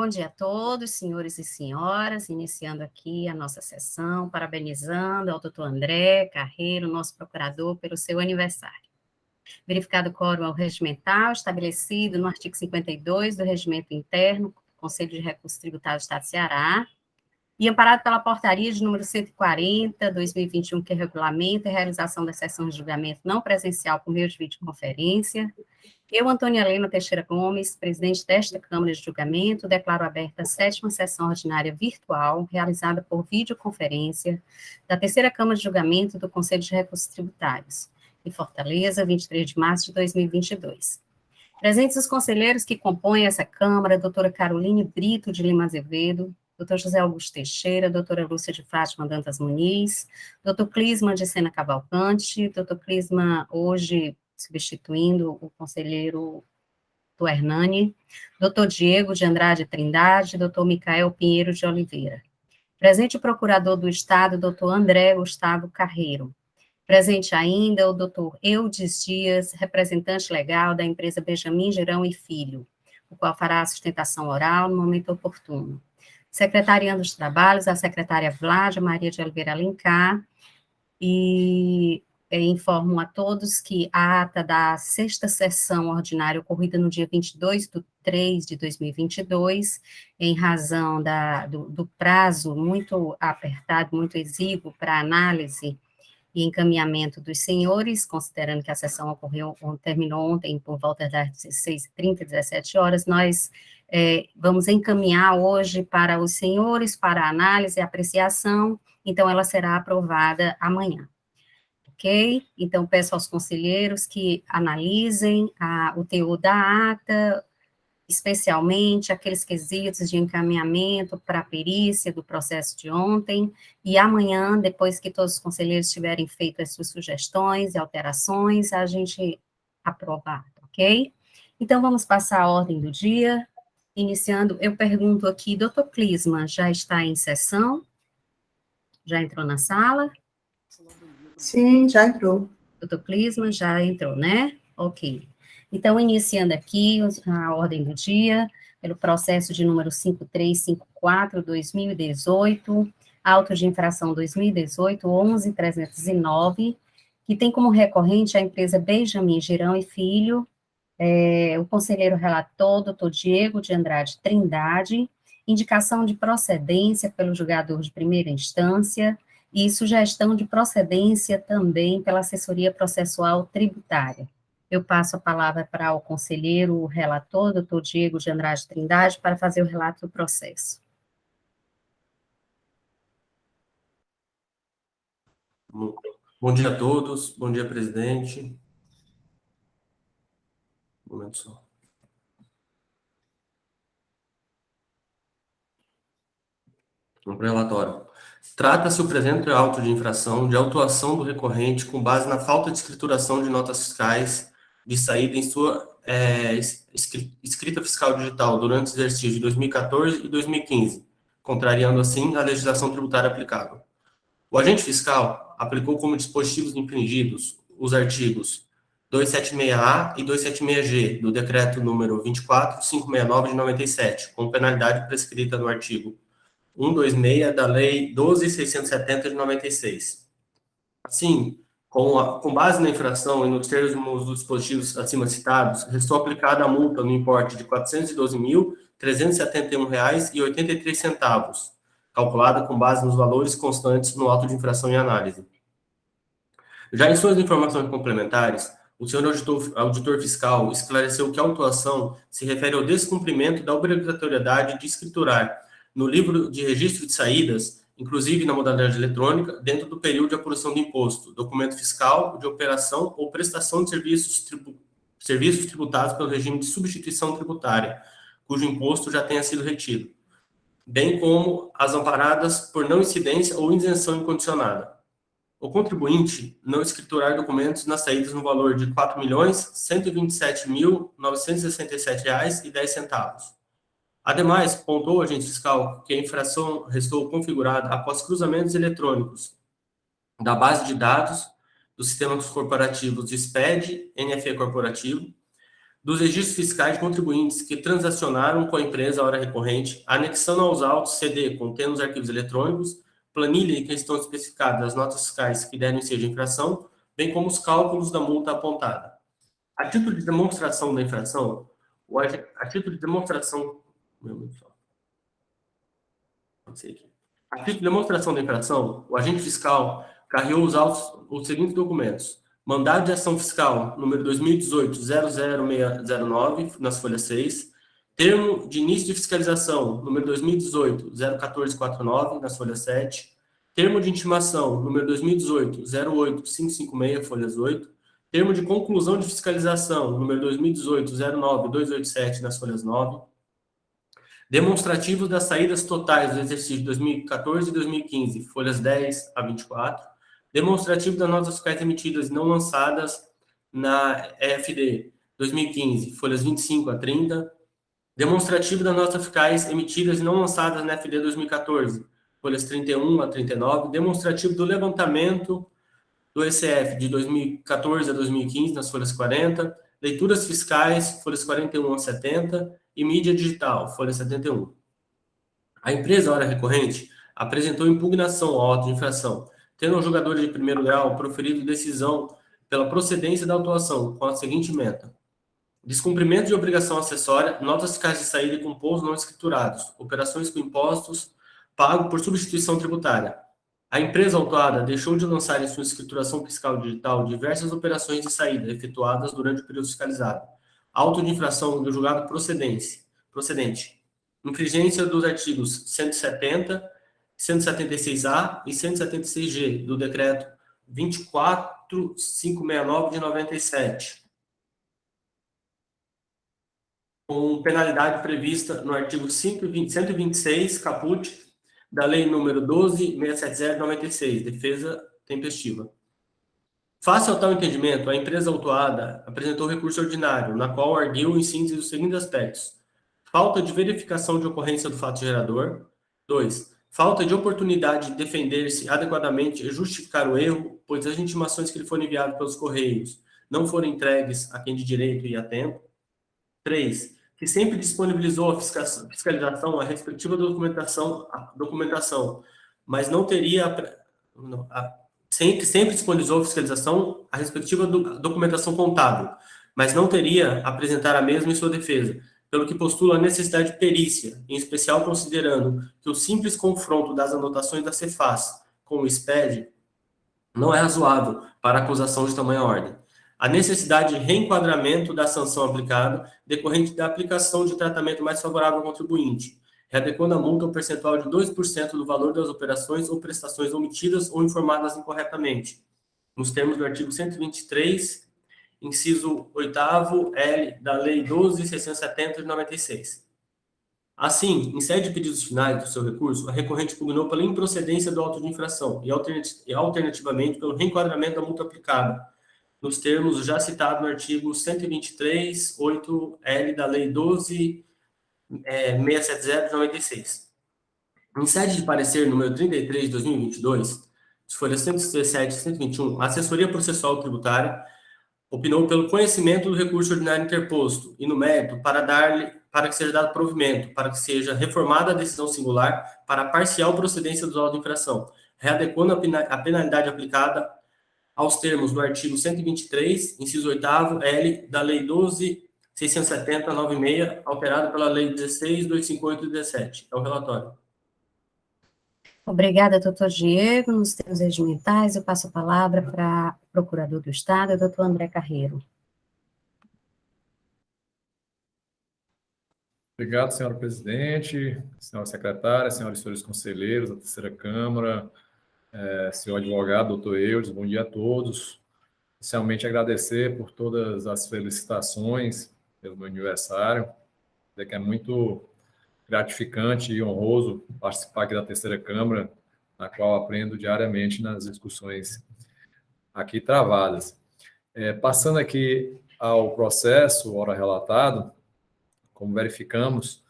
Bom dia a todos, senhores e senhoras, iniciando aqui a nossa sessão, parabenizando ao doutor André Carreiro, nosso procurador, pelo seu aniversário. Verificado o quórum regimental estabelecido no artigo 52 do Regimento Interno, Conselho de Recursos Tributários do Estado do Ceará, e amparado pela portaria de número 140, 2021, que regulamenta a realização da sessão de julgamento não presencial por meio de videoconferência, eu, Antônia Helena Teixeira Gomes, presidente desta Câmara de Julgamento, declaro aberta a 7ª sessão ordinária virtual, realizada por videoconferência, da terceira Câmara de Julgamento do Conselho de Recursos Tributários, em Fortaleza, 23 de março de 2022. Presentes os conselheiros que compõem essa Câmara, doutora Caroline Brito de Lima Azevedo, doutor José Augusto Teixeira, doutora Lúcia de Fátima Dantas Muniz, doutor Clisma de Sena Cavalcante, doutor Clisma hoje substituindo o conselheiro do Hernani, doutor Diego de Andrade Trindade, doutor Micael Pinheiro de Oliveira. Presente o procurador do Estado, doutor André Gustavo Carreiro. Presente ainda o doutor Eudes Dias, representante legal da empresa Benjamin Girão e Filho, o qual fará a sustentação oral no momento oportuno. Secretariando os trabalhos, a secretária Vládia Maria de Oliveira Alencar, e informo a todos que a ata da 6ª sessão ordinária ocorrida no dia 22/3/2022, em razão do prazo muito apertado, muito exíguo para análise e encaminhamento dos senhores, considerando que a sessão terminou ontem por volta das 16h30, 17 horas, nós vamos encaminhar hoje para os senhores, para análise e apreciação, então ela será aprovada amanhã. Ok? Então, peço aos conselheiros que analisem o teor da ata, especialmente aqueles quesitos de encaminhamento para a perícia do processo de ontem, e amanhã, depois que todos os conselheiros tiverem feito as suas sugestões e alterações, a gente aprova a ata, ok? Então, vamos passar a ordem do dia, iniciando, eu pergunto aqui, doutor Clisma, já está em sessão? Já entrou na sala? Sim, já entrou. Doutor Clisma, já entrou, né? Ok. Então, iniciando aqui a ordem do dia, pelo processo de número 5354/2018, auto de infração 2018, 11.309, que tem como recorrente a empresa Benjamin Girão e Filho, o conselheiro relator, doutor Diego de Andrade Trindade, indicação de procedência pelo julgador de primeira instância, e sugestão de procedência também pela assessoria processual tributária. Eu passo a palavra para o conselheiro relator, doutor Diego de Andrade Trindade, para fazer o relato do processo. Bom dia a todos, bom dia, presidente. Um momento só. Vamos para o relatório. Trata-se o presente auto de infração de autuação do recorrente com base na falta de escrituração de notas fiscais de saída em sua escrita fiscal digital durante os exercícios de 2014 e 2015, contrariando assim a legislação tributária aplicável. O agente fiscal aplicou como dispositivos infringidos os artigos 276A e 276G do decreto número 24.569 de 97, com penalidade prescrita no artigo 126 da Lei 12.670 de 96. Assim, com base na infração e nos termos dos dispositivos acima citados, restou aplicada a multa no importe de R$ 412.371,83, calculada com base nos valores constantes no auto de infração em análise. Já em suas informações complementares, o senhor auditor fiscal esclareceu que a autuação se refere ao descumprimento da obrigatoriedade de escriturar no livro de registro de saídas, inclusive na modalidade eletrônica, dentro do período de apuração do imposto, documento fiscal de operação ou prestação de serviços tributados pelo regime de substituição tributária, cujo imposto já tenha sido retido, bem como as amparadas por não incidência ou isenção incondicionada. O contribuinte não escriturar documentos nas saídas no valor de R$ 4.127.967,10. Ademais, pontuou o agente fiscal que a infração restou configurada após cruzamentos eletrônicos da base de dados dos sistemas corporativos de SPED, NFE corporativo, dos registros fiscais de contribuintes que transacionaram com a empresa hora recorrente, anexando aos autos CD contendo os arquivos eletrônicos, planilha em que estão especificadas as notas fiscais que devem ser de infração, bem como os cálculos da multa apontada. A título de demonstração da infração, a título de demonstração da infração, o agente fiscal carregou os seguintes documentos: mandado de ação fiscal número 2018-00609, nas folhas 6, termo de início de fiscalização número 2018-01449, nas folhas 7, termo de intimação número 2018-08556, folhas 8, termo de conclusão de fiscalização número 2018-09287, nas folhas 9, demonstrativos das saídas totais do exercício de 2014 e 2015, folhas 10 a 24, demonstrativo das notas fiscais emitidas e não lançadas na EFD 2015, folhas 25 a 30, demonstrativo das notas fiscais emitidas e não lançadas na EFD 2014, folhas 31 a 39, demonstrativo do levantamento do ECF de 2014 a 2015, nas folhas 40, leituras fiscais, folhas 41 a 70, e mídia digital, folha 71. A empresa hora recorrente apresentou impugnação ao auto de infração, tendo o julgador de primeiro grau proferido decisão pela procedência da autuação, com a seguinte ementa: descumprimento de obrigação acessória, notas fiscais de saída e compousos não escriturados, operações com impostos pago por substituição tributária. A empresa autuada deixou de lançar em sua escrituração fiscal digital diversas operações de saída efetuadas durante o período fiscalizado. Auto de infração do julgado procedente. Infringência dos artigos 170, 176A e 176G do decreto 24569 de 97. Com penalidade prevista no artigo 126, caput, da Lei número 12.670 de 96, defesa tempestiva. Face ao tal entendimento, a empresa autuada apresentou recurso ordinário, na qual arguiu em síntese os seguintes aspectos: falta de verificação de ocorrência do fato gerador. 2. Falta de oportunidade de defender-se adequadamente e justificar o erro, pois as intimações que lhe foram enviadas pelos Correios não foram entregues a quem de direito e a tempo. 3. Que sempre disponibilizou a fiscalização a respectiva documentação, mas não teria... sempre disponibilizou a fiscalização a respectiva documentação contábil, mas não teria apresentar a mesma em sua defesa, pelo que postula a necessidade de perícia, em especial considerando que o simples confronto das anotações da Cefaz com o SPED não é razoável para acusação de tamanha ordem. A necessidade de reenquadramento da sanção aplicada decorrente da aplicação de tratamento mais favorável ao contribuinte, readequando a multa ao percentual de 2% do valor das operações ou prestações omitidas ou informadas incorretamente, nos termos do artigo 123, inciso 8º L da Lei 12.670 de 96. Assim, em sede de pedidos finais do seu recurso, a recorrente pugnou pela improcedência do auto de infração e alternativamente pelo reenquadramento da multa aplicada, nos termos já citados no artigo 123, 8L da Lei 12.670 de 96. Em sede de parecer número 33 de 2022, de folhas 117 e 121, a assessoria processual tributária opinou pelo conhecimento do recurso ordinário interposto e no mérito para que seja dado provimento, para que seja reformada a decisão singular para a parcial procedência do auto de infração, readequando a penalidade aplicada aos termos do artigo 123, inciso 8º L da Lei 12.670/96, alterada pela Lei 16.258 de 17. É o relatório. Obrigada, doutor Diego. Nos termos regimentais, eu passo a palavra para o procurador do Estado, doutor André Carreiro. Obrigado, senhora presidente, senhora secretária, senhoras e senhores conselheiros da terceira Câmara, senhor advogado, doutor Eudes, bom dia a todos. Inicialmente, agradecer por todas as felicitações pelo meu aniversário, que é muito gratificante e honroso participar aqui da terceira Câmara, na qual aprendo diariamente nas discussões aqui travadas. Passando aqui ao processo, hora relatado, como verificamos,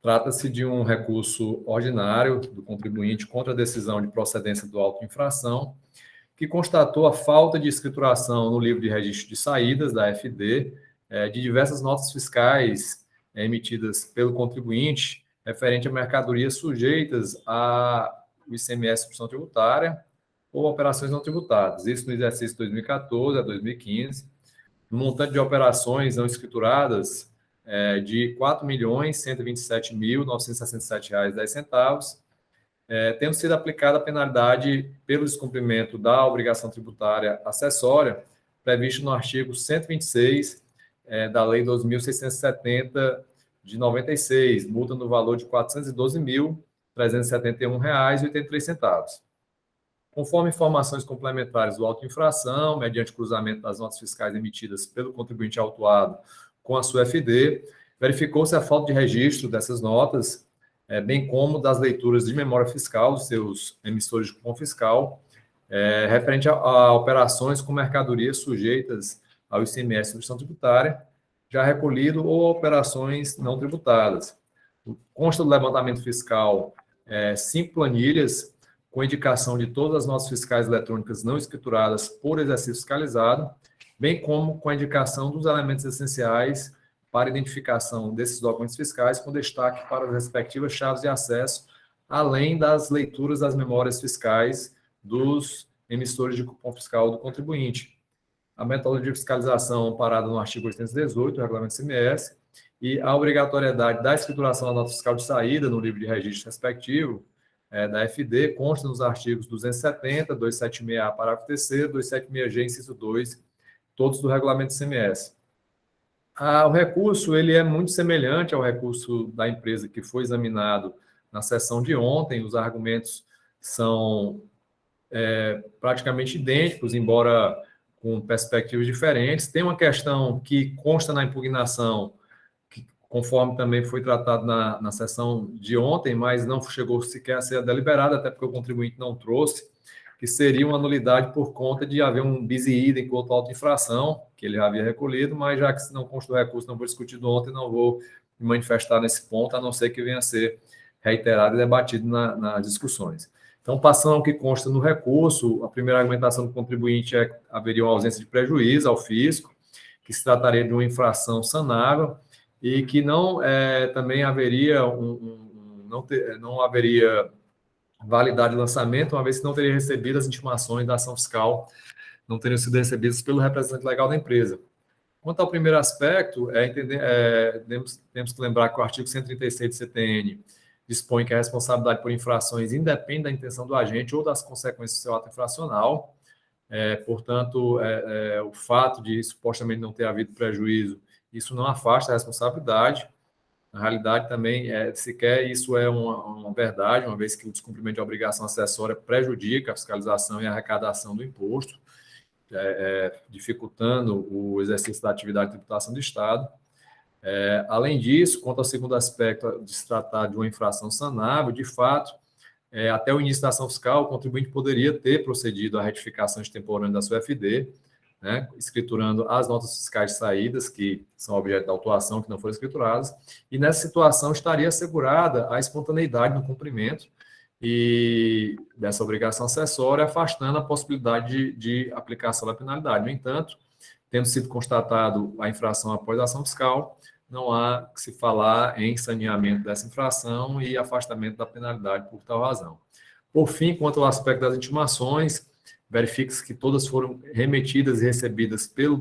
trata-se de um recurso ordinário do contribuinte contra a decisão de procedência do auto de infração, que constatou a falta de escrituração no livro de registro de saídas da FD, de diversas notas fiscais emitidas pelo contribuinte referente a mercadorias sujeitas ao ICMS opção tributária ou operações não tributadas. Isso no exercício 2014 a 2015. No montante de operações não escrituradas de R$ 4.127.967,10, tendo sido aplicada a penalidade pelo descumprimento da obrigação tributária acessória previsto no artigo 126 da Lei 2.670 de 96, multa no valor de R$ 412.371,83. Conforme informações complementares do auto de infração, mediante cruzamento das notas fiscais emitidas pelo contribuinte autuado com a sua FD, verificou-se a falta de registro dessas notas, bem como das leituras de memória fiscal dos seus emissores de cupom fiscal, referente a operações com mercadorias sujeitas ao ICMS de opção tributária, já recolhido ou operações não tributadas. Consta do levantamento fiscal 5 planilhas com indicação de todas as notas fiscais eletrônicas não escrituradas por exercício fiscalizado, bem como com a indicação dos elementos essenciais para identificação desses documentos fiscais, com destaque para as respectivas chaves de acesso, além das leituras das memórias fiscais dos emissores de cupom fiscal do contribuinte. A metodologia de fiscalização amparada no artigo 818 do Regulamento CMS e a obrigatoriedade da escrituração da nota fiscal de saída no livro de registro respectivo da FD consta nos artigos 270, 276A, parágrafo 3º, 276G, inciso 2, todos do Regulamento CMS. O recurso ele é muito semelhante ao recurso da empresa que foi examinado na sessão de ontem. Os argumentos são praticamente idênticos, embora com perspectivas diferentes. Tem uma questão que consta na impugnação, que, conforme também foi tratado na sessão de ontem, mas não chegou sequer a ser deliberada, até porque o contribuinte não trouxe, que seria uma nulidade por conta de haver um bis e idem com outra auto-infração, que ele já havia recolhido, mas já que se não consta o recurso, não foi discutido ontem, não vou me manifestar nesse ponto, a não ser que venha a ser reiterado e debatido nas discussões. Então, passando ao que consta no recurso, a primeira argumentação do contribuinte é que haveria uma ausência de prejuízo ao fisco, que se trataria de uma infração sanável e que não também haveria não haveria validade de lançamento, uma vez que não teria recebido as intimações da ação fiscal, não teriam sido recebidas pelo representante legal da empresa. Quanto ao primeiro aspecto, temos que lembrar que o artigo 136 do CTN dispõe que a responsabilidade por infrações independe da intenção do agente ou das consequências do seu ato infracional. Portanto, o fato de supostamente não ter havido prejuízo, isso não afasta a responsabilidade. Na realidade, também, sequer isso é uma verdade, uma vez que o descumprimento de obrigação acessória prejudica a fiscalização e a arrecadação do imposto, dificultando o exercício da atividade de tributação do Estado. Além disso, quanto ao segundo aspecto de se tratar de uma infração sanável, de fato, até o início da ação fiscal, o contribuinte poderia ter procedido à retificação extemporânea da sua FD, né, escriturando as notas fiscais de saídas, que são objeto da autuação, que não foram escrituradas, e nessa situação estaria assegurada a espontaneidade no cumprimento e dessa obrigação acessória, afastando a possibilidade de aplicação da penalidade. No entanto, tendo sido constatado a infração após a ação fiscal, não há que se falar em saneamento dessa infração e afastamento da penalidade por tal razão. Por fim, quanto ao aspecto das intimações, verifica-se que todas foram remetidas e recebidas para o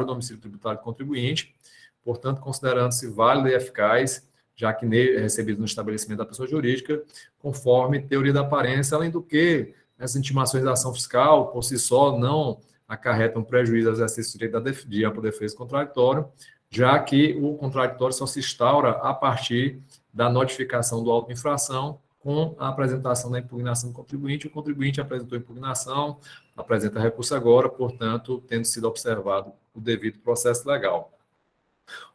domicílio tributário do contribuinte, portanto, considerando-se válida e eficaz, já que recebidas no estabelecimento da pessoa jurídica, conforme teoria da aparência, além do que essas intimações da ação fiscal, por si só, não acarretam prejuízo ao exercício do direito de ampla defesa contraditório, já que o contraditório só se instaura a partir da notificação do auto de infração com a apresentação da impugnação do contribuinte. O contribuinte apresentou impugnação, apresenta recurso agora, portanto, tendo sido observado o devido processo legal.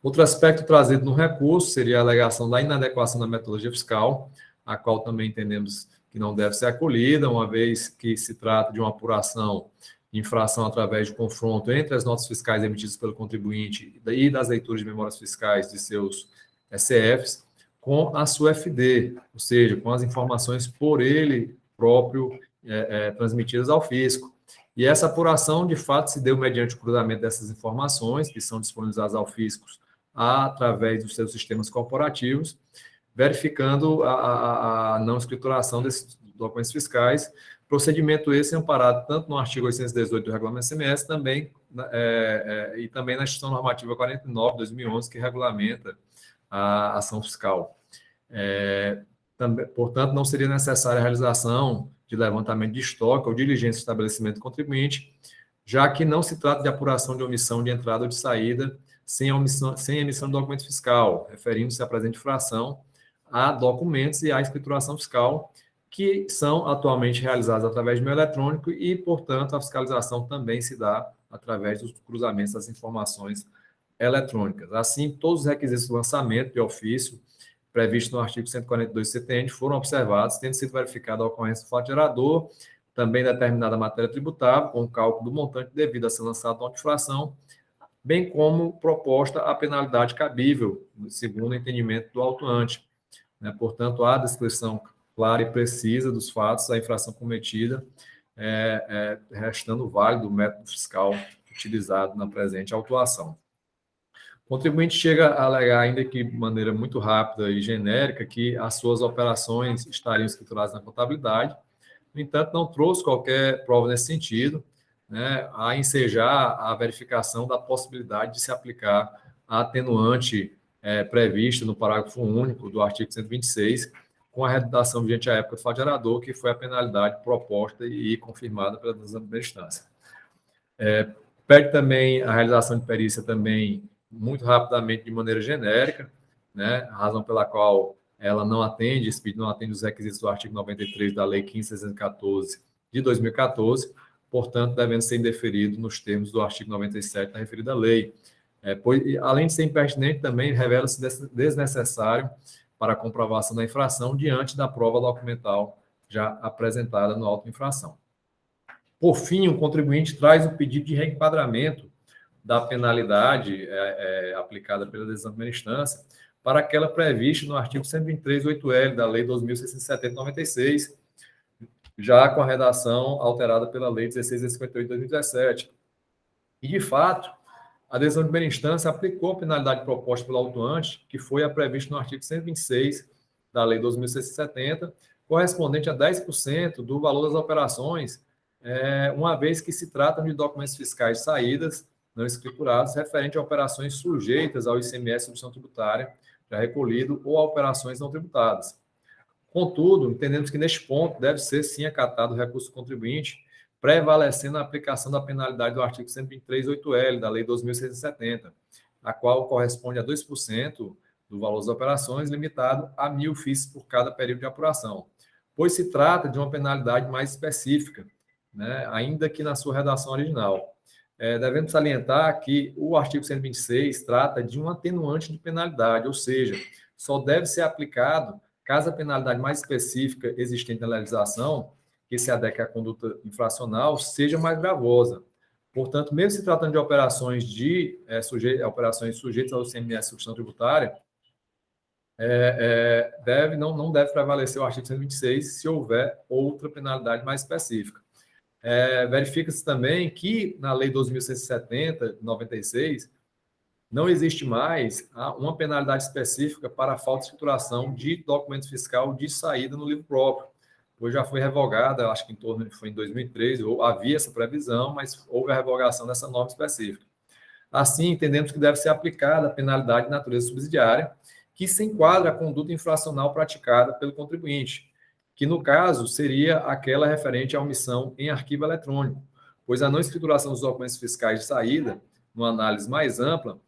Outro aspecto trazido no recurso seria a alegação da inadequação da metodologia fiscal, a qual também entendemos que não deve ser acolhida, uma vez que se trata de uma apuração de infração através de confronto entre as notas fiscais emitidas pelo contribuinte e das leituras de memórias fiscais de seus SCFs com a sua FD, ou seja, com as informações por ele próprio transmitidas ao fisco. E essa apuração, de fato, se deu mediante o cruzamento dessas informações, que são disponibilizadas ao fiscos através dos seus sistemas corporativos, verificando a não escrituração desses documentos fiscais, procedimento esse amparado tanto no artigo 818 do Regulamento SMS, e também na Instituição Normativa 49 de 2011, que regulamenta a ação fiscal. Portanto, não seria necessária a realização de levantamento de estoque ou diligência de estabelecimento do contribuinte, já que não se trata de apuração de omissão de entrada ou de saída sem emissão de documento fiscal, referindo-se à presente infração a documentos e à escrituração fiscal, que são atualmente realizados através de meio eletrônico e, portanto, a fiscalização também se dá através dos cruzamentos das informações eletrônicas. Assim, todos os requisitos do lançamento de ofício previstos no artigo 142 do CTN foram observados, tendo sido verificada a ocorrência do fato gerador, também determinada a matéria tributável, com o cálculo do montante devido a ser lançado nota de infração, bem como proposta a penalidade cabível, segundo o entendimento do autuante. Portanto, há descrição clara e precisa dos fatos, a infração cometida, restando válido o método fiscal utilizado na presente autuação. O contribuinte chega a alegar, ainda que de maneira muito rápida e genérica, que as suas operações estariam escrituradas na contabilidade. No entanto, não trouxe qualquer prova nesse sentido, a ensejar a verificação da possibilidade de se aplicar a atenuante prevista no parágrafo único do artigo 126, com a redação vigente à época do fato gerador, que foi a penalidade proposta e confirmada pela decisão de primeira instância. Pede também a realização de perícia também muito rapidamente, de maneira genérica, a razão pela qual ela não atende, esse pedido não atende os requisitos do artigo 93 da Lei 15.614 de 2014, portanto, devendo ser indeferido nos termos do artigo 97 da referida lei. Pois, além de ser impertinente, também revela-se desnecessário para a comprovação da infração diante da prova documental já apresentada no auto de infração. Por fim, o contribuinte traz o pedido de reenquadramento da penalidade aplicada pela decisão de primeira instância para aquela prevista no artigo 123.8L da Lei 2.670 de 96, já com a redação alterada pela Lei 16.058 de 2017. E, de fato, a decisão de primeira instância aplicou a penalidade proposta pelo autuante, que foi a prevista no artigo 126 da Lei 2.670, correspondente a 10% do valor das operações, uma vez que se tratam de documentos fiscais de saídas não escriturados referente a operações sujeitas ao ICMS substituição tributária já recolhido ou a operações não tributadas. Contudo, entendemos que neste ponto deve ser sim acatado o recurso do contribuinte, prevalecendo a aplicação da penalidade do artigo 123.8L da Lei 2.670, a qual corresponde a 2% do valor das operações, limitado a 1.000 FIIs por cada período de apuração, pois se trata de uma penalidade mais específica, ainda que na sua redação original. Devemos salientar que o artigo 126 trata de um atenuante de penalidade, ou seja, só deve ser aplicado caso a penalidade mais específica existente na legislação, que se adeque à conduta infracional, seja mais gravosa. Portanto, mesmo se tratando de operações operações sujeitas ao ICMS substituição tributária, não deve prevalecer o artigo 126 se houver outra penalidade mais específica. Verifica-se também que na Lei 2.670, de 96, não existe mais uma penalidade específica para a falta de escrituração de documento fiscal de saída no livro próprio, pois já foi revogada, acho que foi em 2013, ou havia essa previsão, mas houve a revogação dessa norma específica. Assim, entendemos que deve ser aplicada a penalidade de natureza subsidiária, que se enquadra a conduta infracional praticada pelo contribuinte, que, no caso, seria aquela referente à omissão em arquivo eletrônico, pois a não escrituração dos documentos fiscais de saída, numa análise mais ampla,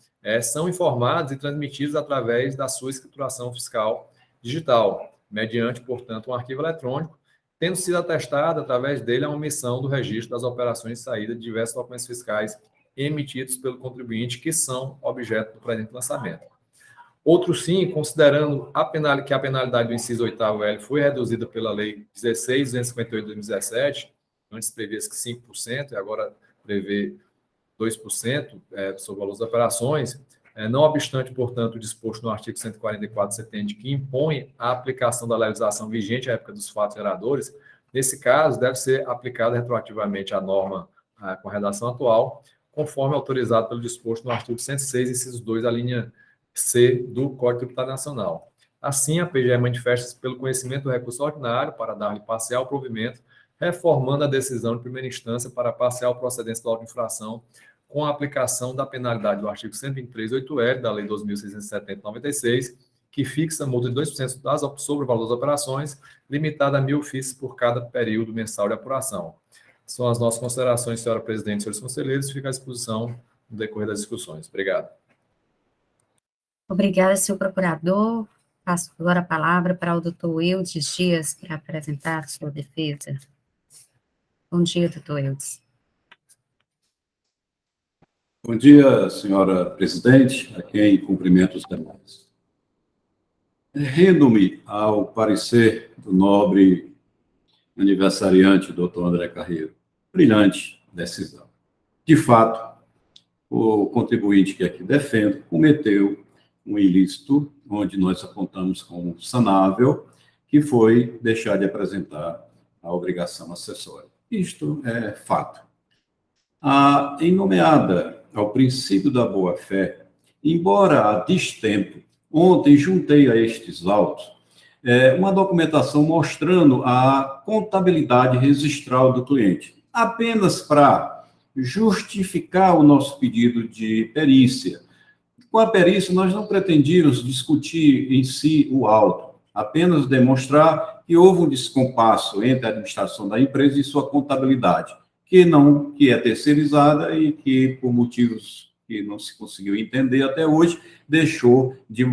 são informados e transmitidos através da sua escrituração fiscal digital, mediante, portanto, um arquivo eletrônico, tendo sido atestada através dele a omissão do registro das operações de saída de diversos documentos fiscais emitidos pelo contribuinte, que são objeto do presente lançamento. Outro sim, considerando que a penalidade do inciso 8º foi reduzida pela Lei 16.258 de 2017, antes previa-se que 5%, e agora prevê 2% sobre o valor das operações, não obstante, portanto, o disposto no artigo 144 do CTN, que impõe a aplicação da legislação vigente à época dos fatos geradores, nesse caso, deve ser aplicada retroativamente a norma com a redação atual, conforme autorizado pelo disposto no artigo 106, inciso 2, a linha C do Código Tributário Nacional. Assim, a PGE manifesta-se pelo conhecimento do recurso ordinário para dar-lhe parcial provimento, reformando a decisão de primeira instância para parcial procedência do auto de infração com a aplicação da penalidade do artigo 123.8L da Lei 2.670/96, que fixa a multa de 2% sobre o valor das operações, limitada a 1.000 FIIs por cada período mensal de apuração. São as nossas considerações, senhora presidente e senhores conselheiros, fica à disposição no decorrer das discussões. Obrigado. Obrigada, senhor procurador. Passo agora a palavra para o doutor Eudes Dias para apresentar a sua defesa. Bom dia, doutor Eudes. Bom dia, senhora presidente, a quem cumprimento os demais. Rendo-me ao parecer do nobre aniversariante, doutor André Carreiro. Brilhante decisão. De fato, o contribuinte que aqui defendo cometeu um ilícito, onde nós apontamos como sanável, que foi deixar de apresentar a obrigação acessória. Isto é fato. Em nomeada ao princípio da boa-fé, embora a destempo, ontem juntei a estes autos uma documentação mostrando a contabilidade registral do cliente, apenas para justificar o nosso pedido de perícia. Com a perícia, nós não pretendíamos discutir em si o auto, apenas demonstrar que houve um descompasso entre a administração da empresa e sua contabilidade, que é terceirizada e que, por motivos que não se conseguiu entender até hoje, deixou de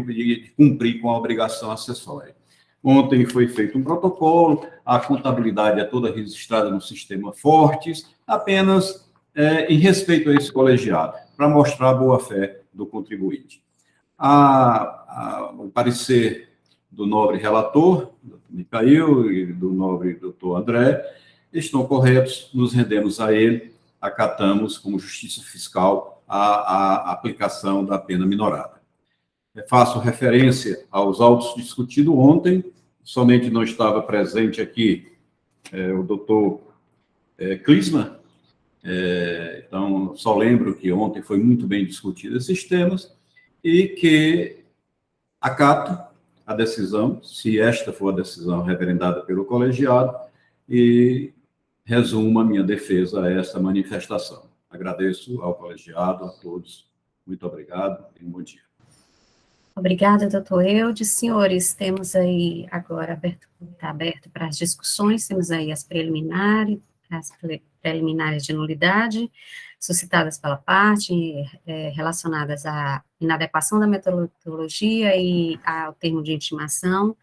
cumprir com a obrigação acessória. Ontem foi feito um protocolo, a contabilidade é toda registrada no sistema Fortes, apenas em respeito a esse colegiado, para mostrar a boa-fé do contribuinte. O parecer do nobre relator, doutor Micael, e do nobre doutor André, estão corretos, nos rendemos a ele, acatamos como justiça fiscal a aplicação da pena minorada. Faço referência aos autos discutidos ontem, somente não estava presente aqui o doutor Clisma, então só lembro que ontem foi muito bem discutido esses temas e que acato a decisão, se esta for a decisão referendada pelo colegiado, e resumo a minha defesa a esta manifestação. Agradeço ao colegiado, a todos. Muito obrigado e um bom dia. Obrigada, doutor Eudes. Senhores, temos aí agora está aberto para as discussões, temos aí as preliminares de nulidade, suscitadas pela parte, relacionadas à inadequação da metodologia e ao termo de intimação.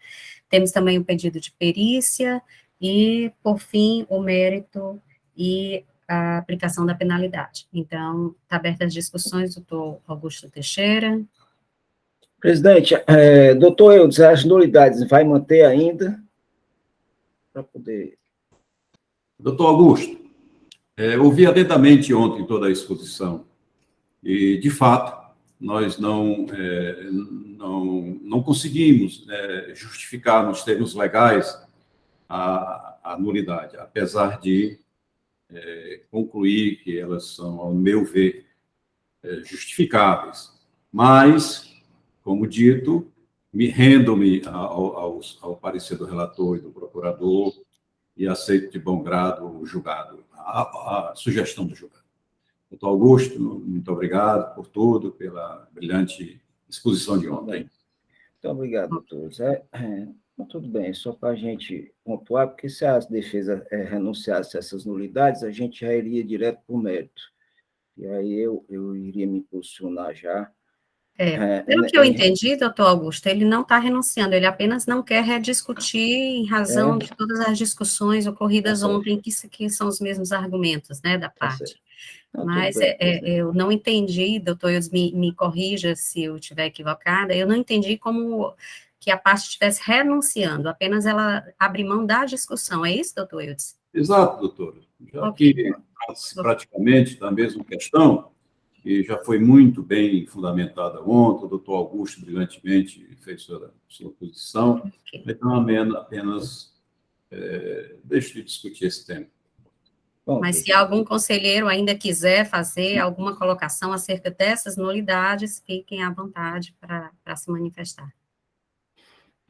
Temos também o pedido de perícia e, por fim, o mérito e a aplicação da penalidade. Então, está aberta as discussões, doutor Augusto Teixeira. Presidente, doutor Eudes, as nulidades vai manter ainda? Para poder... Doutor Augusto, ouvi atentamente ontem toda a exposição e, de fato, nós não conseguimos justificar nos termos legais a nulidade, apesar de concluir que elas são, ao meu ver, justificáveis. Mas, como dito, rendo-me ao parecer do relator e do procurador e aceito de bom grado o julgado, a sugestão do julgado. Doutor Augusto, muito obrigado por tudo, pela brilhante exposição de ontem. Muito obrigado, doutor. Tudo bem, só para a gente pontuar, porque se a defesa renunciasse a essas nulidades, a gente já iria direto para o mérito. E aí eu iria me posicionar já. Pelo que eu entendi, doutor Augusto, ele não está renunciando, ele apenas não quer rediscutir em razão de todas as discussões ocorridas ontem, que são os mesmos argumentos, né, da parte. Não, mas eu não entendi, doutor Eudes, me corrija se eu estiver equivocada, eu não entendi como que a parte estivesse renunciando, apenas ela abre mão da discussão, é isso, doutor Eudes? Exato, doutora. Já que praticamente da mesma questão, que já foi muito bem fundamentada ontem, o doutor Augusto brilhantemente fez sua posição, então apenas deixe de discutir esse tema. Bom, Mas se presidente. algum conselheiro ainda quiser fazer alguma colocação acerca dessas nulidades, fiquem à vontade para se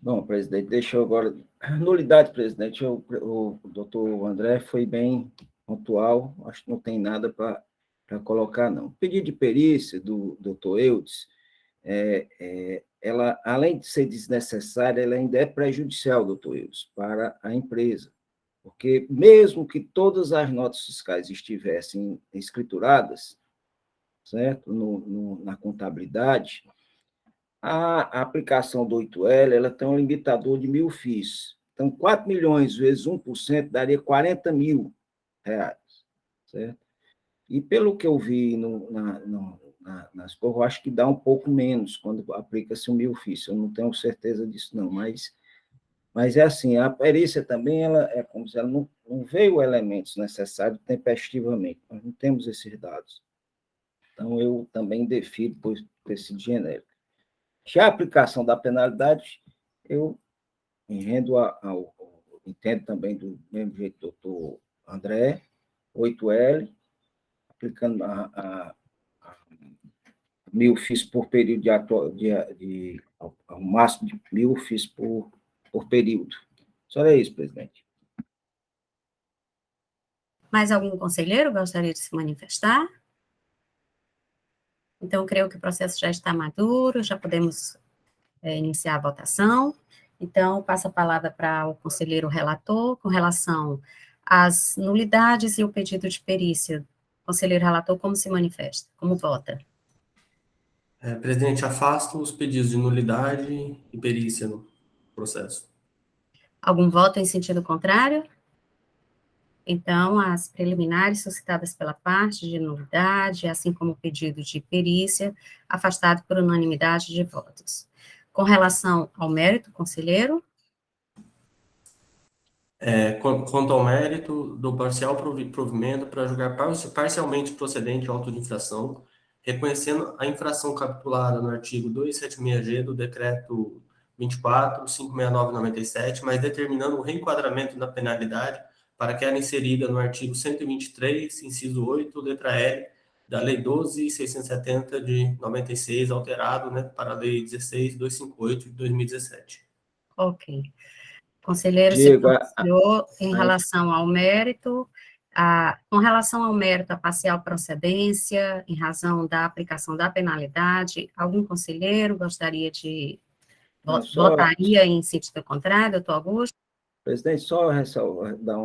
Bom, presidente, deixa eu agora... Nulidade, presidente, o doutor André foi bem pontual, acho que não tem nada para colocar, não. O pedido de perícia do doutor Eudes, ela, além de ser desnecessária, ela ainda é prejudicial, doutor Eudes, para a empresa, porque mesmo que todas as notas fiscais estivessem escrituradas, certo, na contabilidade, a aplicação do 8L ela tem um limitador de 1.000 FIIs. Então, 4 milhões vezes 1% daria 40 mil reais, certo? E pelo que eu vi nas coisas, eu acho que dá um pouco menos quando aplica-se 1.000 FIIs. Eu não tenho certeza disso, não, mas é assim, a perícia também ela é como se ela não veio elementos necessários tempestivamente. Nós não temos esses dados. Então, eu também defiro por esse genérico. Já a aplicação da penalidade, eu entendo também do mesmo jeito do doutor André, 8L, aplicando a 1.000 FIIs por período ao máximo de 1.000 FIIs por período. Só é isso, presidente. Mais algum conselheiro gostaria de se manifestar? Então, creio que o processo já está maduro, já podemos iniciar a votação. Então, passo a palavra para o conselheiro relator, com relação às nulidades e o pedido de perícia. Conselheiro relator, como se manifesta? Como vota? Presidente, afasto os pedidos de nulidade e perícia no processo. Algum voto em sentido contrário? Então, as preliminares suscitadas pela parte de nulidade, assim como o pedido de perícia, afastado por unanimidade de votos. Com relação ao mérito, conselheiro? Quanto ao mérito do parcial provimento para julgar parcialmente procedente o auto de infração, reconhecendo a infração capitulada no artigo 276G do Decreto 24.569/97, mas determinando o reenquadramento da penalidade para que era inserida no artigo 123, inciso 8, letra L, da Lei 12.670 de 96, alterado, né, para a Lei 16.258 de 2017. Ok. Conselheiro se Diego, pronunciou em relação ao mérito, com relação ao mérito, a parcial procedência, em razão da aplicação da penalidade, algum conselheiro gostaria de votaria em sentido contrário, doutor Augusto? Presidente, só dar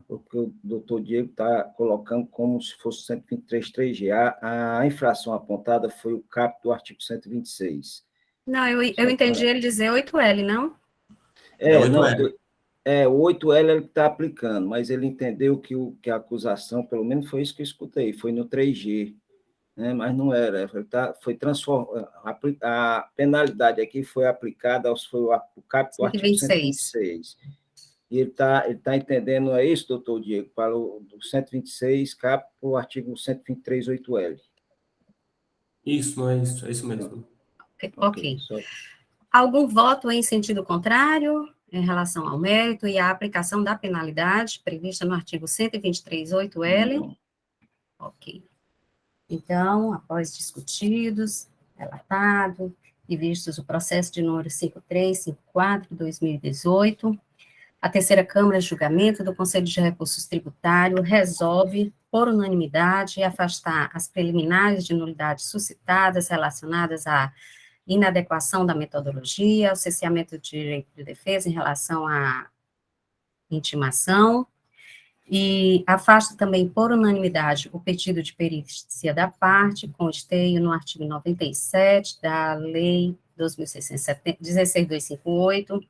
porque o doutor Diego está colocando como se fosse 123.3G. A infração apontada foi o caput do artigo 126. Não, eu entendi ele dizer 8L, não? O 8L ele está aplicando, mas ele entendeu que a acusação, pelo menos foi isso que eu escutei, foi no 3G, né? Mas não era, foi transformado, a penalidade aqui foi aplicada, foi o caput do artigo 126. E ele tá entendendo, é isso, doutor Diego, para o 126, caput para o artigo 123, 8L. Isso, não é isso, é isso mesmo. Ok. Algum voto em sentido contrário em relação ao mérito e à aplicação da penalidade prevista no artigo 123, 8L? Não. Ok. Então, após discutidos, relatado e vistos o processo de número 5354/2018, a terceira Câmara de Julgamento do Conselho de Recursos Tributários resolve, por unanimidade, afastar as preliminares de nulidade suscitadas relacionadas à inadequação da metodologia, ao cerceamento do direito de defesa em relação à intimação, e afasta também, por unanimidade, o pedido de perícia da parte, com esteio no artigo 97 da Lei 16.258,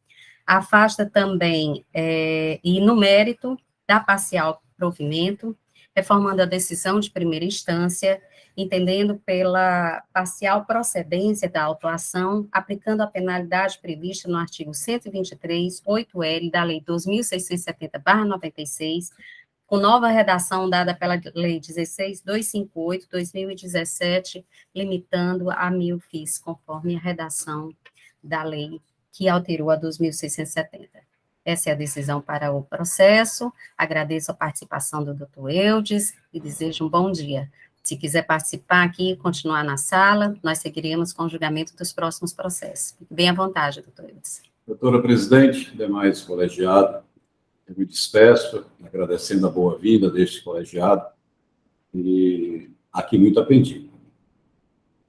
afasta também, e no mérito da parcial provimento, reformando a decisão de primeira instância, entendendo pela parcial procedência da autuação, aplicando a penalidade prevista no artigo 123, 8L da Lei 2.670/96, com nova redação dada pela Lei 16.258, 2017, limitando a 1.000 FIIs, conforme a redação da lei que alterou a 2.670. Essa é a decisão para o processo. Agradeço a participação do doutor Eudes e desejo um bom dia. Se quiser participar aqui e continuar na sala, nós seguiríamos com o julgamento dos próximos processos. Fique bem à vontade, doutor Eudes. Doutora presidente, demais colegiado, eu me despeço, agradecendo a boa-vinda deste colegiado, e aqui muito aprendido.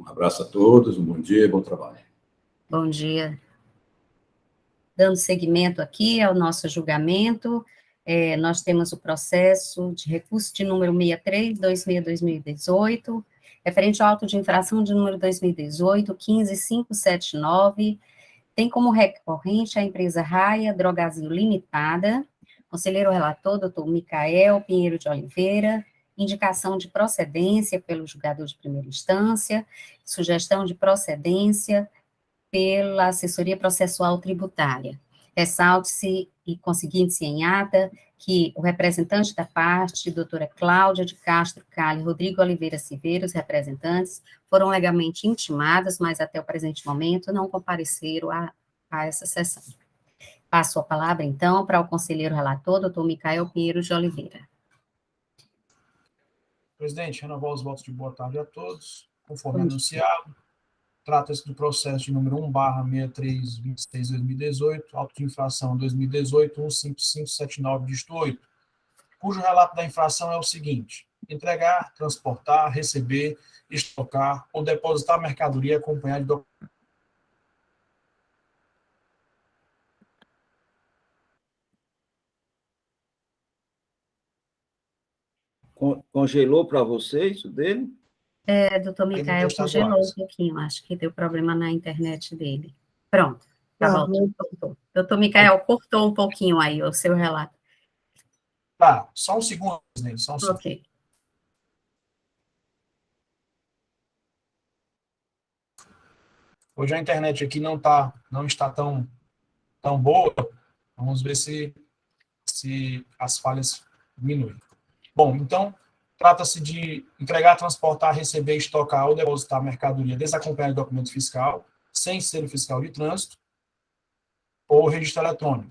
Um abraço a todos, um bom dia e bom trabalho. Bom dia. Dando seguimento aqui ao nosso julgamento, nós temos o processo de recurso de número 63/2018, referente ao auto de infração de número 2018, 15579, tem como recorrente a empresa Raia Drogazil Limitada, conselheiro relator, doutor Micael Pinheiro de Oliveira, indicação de procedência pelo julgador de primeira instância, sugestão de procedência pela assessoria processual tributária. Ressalte-se e conseguinte-se em ata que o representante da parte, doutora Cláudia de Castro Cali, Rodrigo Oliveira Silveira, os representantes, foram legalmente intimados, mas até o presente momento não compareceram a essa sessão. Passo a palavra, então, para o conselheiro relator, doutor Micael Pinheiro de Oliveira. Presidente, renovar os votos de boa tarde a todos. Conforme anunciado, trata-se do processo de número 1/6326/2018, auto de infração 2018 15579, dígito 8, cujo relato da infração é o seguinte: entregar, transportar, receber, estocar ou depositar mercadoria acompanhada de documento. Congelou para vocês o dele? Doutor Micael congelou um pouquinho, acho que deu problema na internet dele. Pronto, tá bom. Doutor Micael, cortou um pouquinho aí o seu relato. Tá, só um segundo, presidente, só um segundo. Ok. Hoje a internet aqui não está tão boa. Vamos ver se as falhas diminuem. Bom, então, trata-se de entregar, transportar, receber, estocar ou depositar mercadoria desacompanhada de documento fiscal, sem selo fiscal de trânsito, ou registro eletrônico.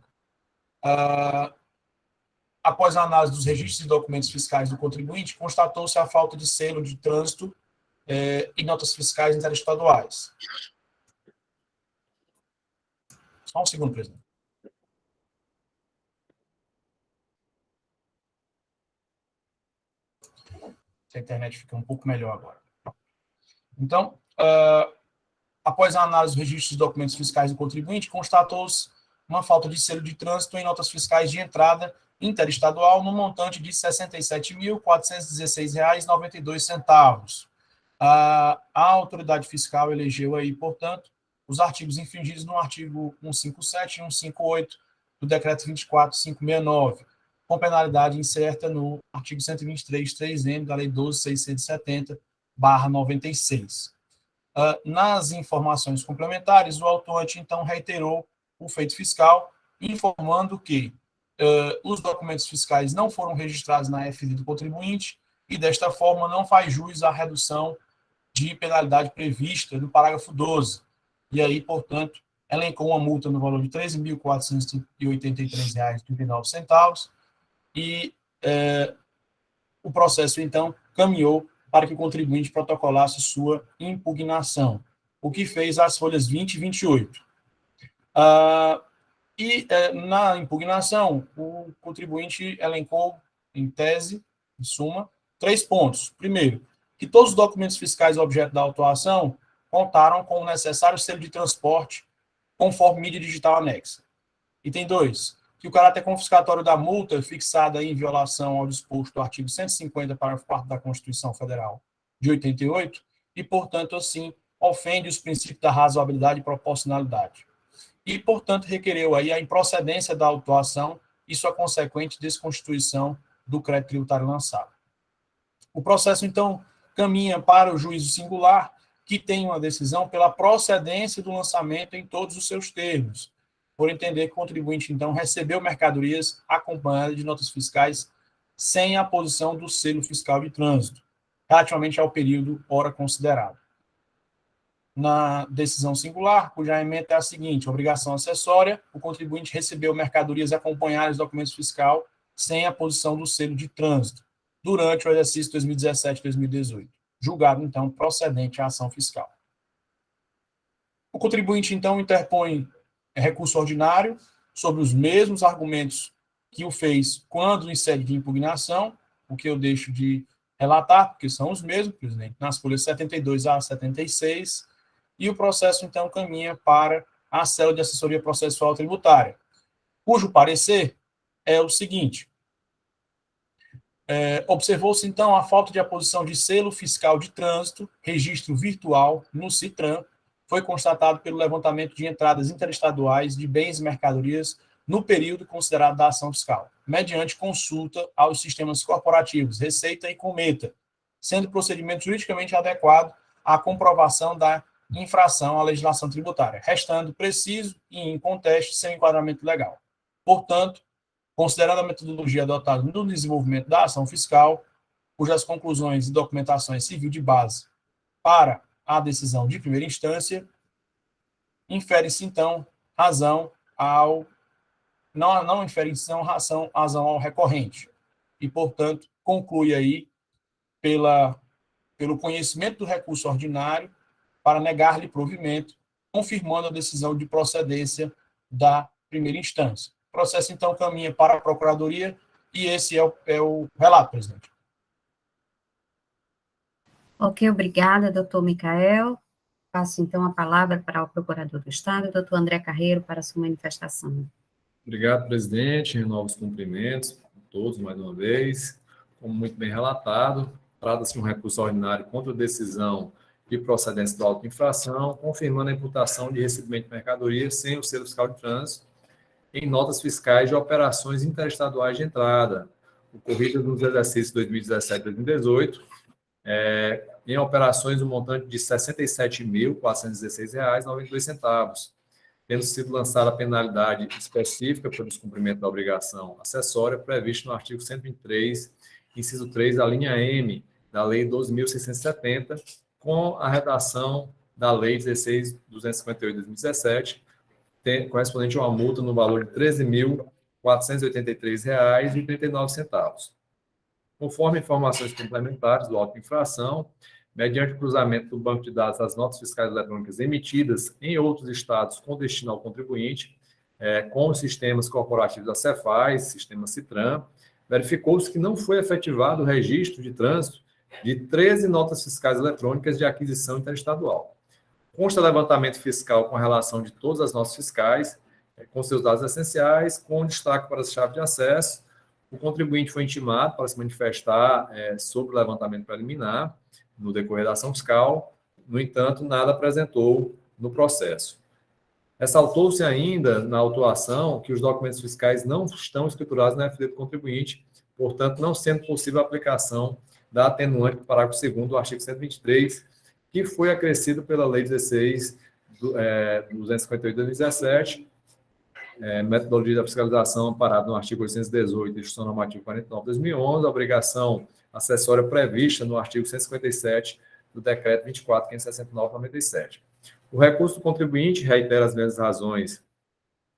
Após a análise dos registros e documentos fiscais do contribuinte, constatou-se a falta de selo de trânsito e notas fiscais interestaduais. Só um segundo, presidente. Se a internet fica um pouco melhor agora. Então, após a análise dos registros e documentos fiscais do contribuinte, constatou-se uma falta de selo de trânsito em notas fiscais de entrada interestadual no montante de R$ 67.416,92. A autoridade fiscal elegeu aí, portanto, os artigos infringidos no artigo 157 e 158 do Decreto 24.569, com penalidade incerta no artigo 123.3M da Lei 12.670/96. Nas informações complementares, o autuante, então, reiterou o feito fiscal, informando que os documentos fiscais não foram registrados na FD do contribuinte e, desta forma, não faz jus à redução de penalidade prevista no parágrafo 12. E aí, portanto, elencou uma multa no valor de R$ 13.483,39 e o processo, então, caminhou para que o contribuinte protocolasse sua impugnação, o que fez as folhas 20 e 28. Na impugnação, o contribuinte elencou, em tese, em suma, 3 pontos. Primeiro, que todos os documentos fiscais objeto da autuação contaram com o necessário selo de transporte conforme mídia digital anexa. Item 2, que o caráter confiscatório da multa fixada em violação ao disposto do artigo 150, parágrafo 4º da Constituição Federal de 88, e, portanto, assim, ofende os princípios da razoabilidade e proporcionalidade. E, portanto, requereu aí a improcedência da autuação e sua consequente desconstituição do crédito tributário lançado. O processo, então, caminha para o juízo singular, que tem uma decisão pela procedência do lançamento em todos os seus termos, por entender que o contribuinte, então, recebeu mercadorias acompanhadas de notas fiscais sem a posição do selo fiscal de trânsito, relativamente ao período ora considerado. na decisão singular, cuja ementa é a seguinte: obrigação acessória, o contribuinte recebeu mercadorias acompanhadas de documentos fiscal sem a posição do selo de trânsito, durante o exercício 2017 e 2018, julgado, então, procedente a ação fiscal. O contribuinte, então, interpõe recurso ordinário sobre os mesmos argumentos que o fez quando em sede de impugnação, o que eu deixo de relatar, porque são os mesmos, presidente, nas folhas 72 a 76, e o processo, então, caminha para a célula de assessoria processual tributária, cujo parecer é o seguinte: observou-se, então, a falta de aposição de selo fiscal de trânsito, registro virtual, no CITRAN, foi constatado pelo levantamento de entradas interestaduais de bens e mercadorias no período considerado da ação fiscal, mediante consulta aos sistemas corporativos Receita e Cometa, sendo procedimento juridicamente adequado à comprovação da infração à legislação tributária, restando preciso e inconteste seu enquadramento legal. Portanto, considerando a metodologia adotada no desenvolvimento da ação fiscal, cujas conclusões e documentações serviu de base para a decisão de primeira instância, infere-se, então, razão ao... Não infere-se, razão ao recorrente. E, portanto, conclui aí pelo conhecimento do recurso ordinário para negar-lhe provimento, confirmando a decisão de procedência da primeira instância. O processo, então, caminha para a Procuradoria e esse é o relato, presidente. Ok, obrigada, doutor Micael. Passo, então, a palavra para o Procurador do Estado, doutor André Carreiro, para a sua manifestação. Obrigado, presidente. Renovo os cumprimentos a todos, mais uma vez. Como muito bem relatado, trata-se de um recurso ordinário contra a decisão de procedência da auto-infração, confirmando a imputação de recebimento de mercadorias sem o selo fiscal de trânsito em notas fiscais de operações interestaduais de entrada, ocorridas nos exercícios 2017 e 2018, em operações no montante de R$ 67.416,92, tendo sido lançada a penalidade específica pelo descumprimento da obrigação acessória prevista no artigo 123, inciso 3, da linha M da Lei 12.670, com a redação da Lei 16.258 de 2017, correspondente a uma multa no valor de R$ 13.483,39. Conforme informações complementares do auto de infração, mediante cruzamento do banco de dados das notas fiscais eletrônicas emitidas em outros estados com destino ao contribuinte, com os sistemas corporativos da Cefaz, sistema Citran, verificou-se que não foi efetivado o registro de trânsito de 13 notas fiscais eletrônicas de aquisição interestadual. Consta levantamento fiscal com relação de todas as notas fiscais, com seus dados essenciais, com destaque para as chaves de acesso. O contribuinte foi intimado para se manifestar sobre o levantamento preliminar no decorrer da ação fiscal, no entanto, nada apresentou no processo. Ressaltou-se ainda na autuação que os documentos fiscais não estão escriturados na FD do contribuinte, portanto, não sendo possível a aplicação da atenuante do parágrafo 2º do artigo 123, que foi acrescido pela Lei 16.258 de 2017, metodologia da fiscalização amparada no artigo 818 da Instituição Normativa 49 de 2011, a obrigação acessória prevista no artigo 157 do Decreto 24.569/97. O recurso do contribuinte reitera as mesmas razões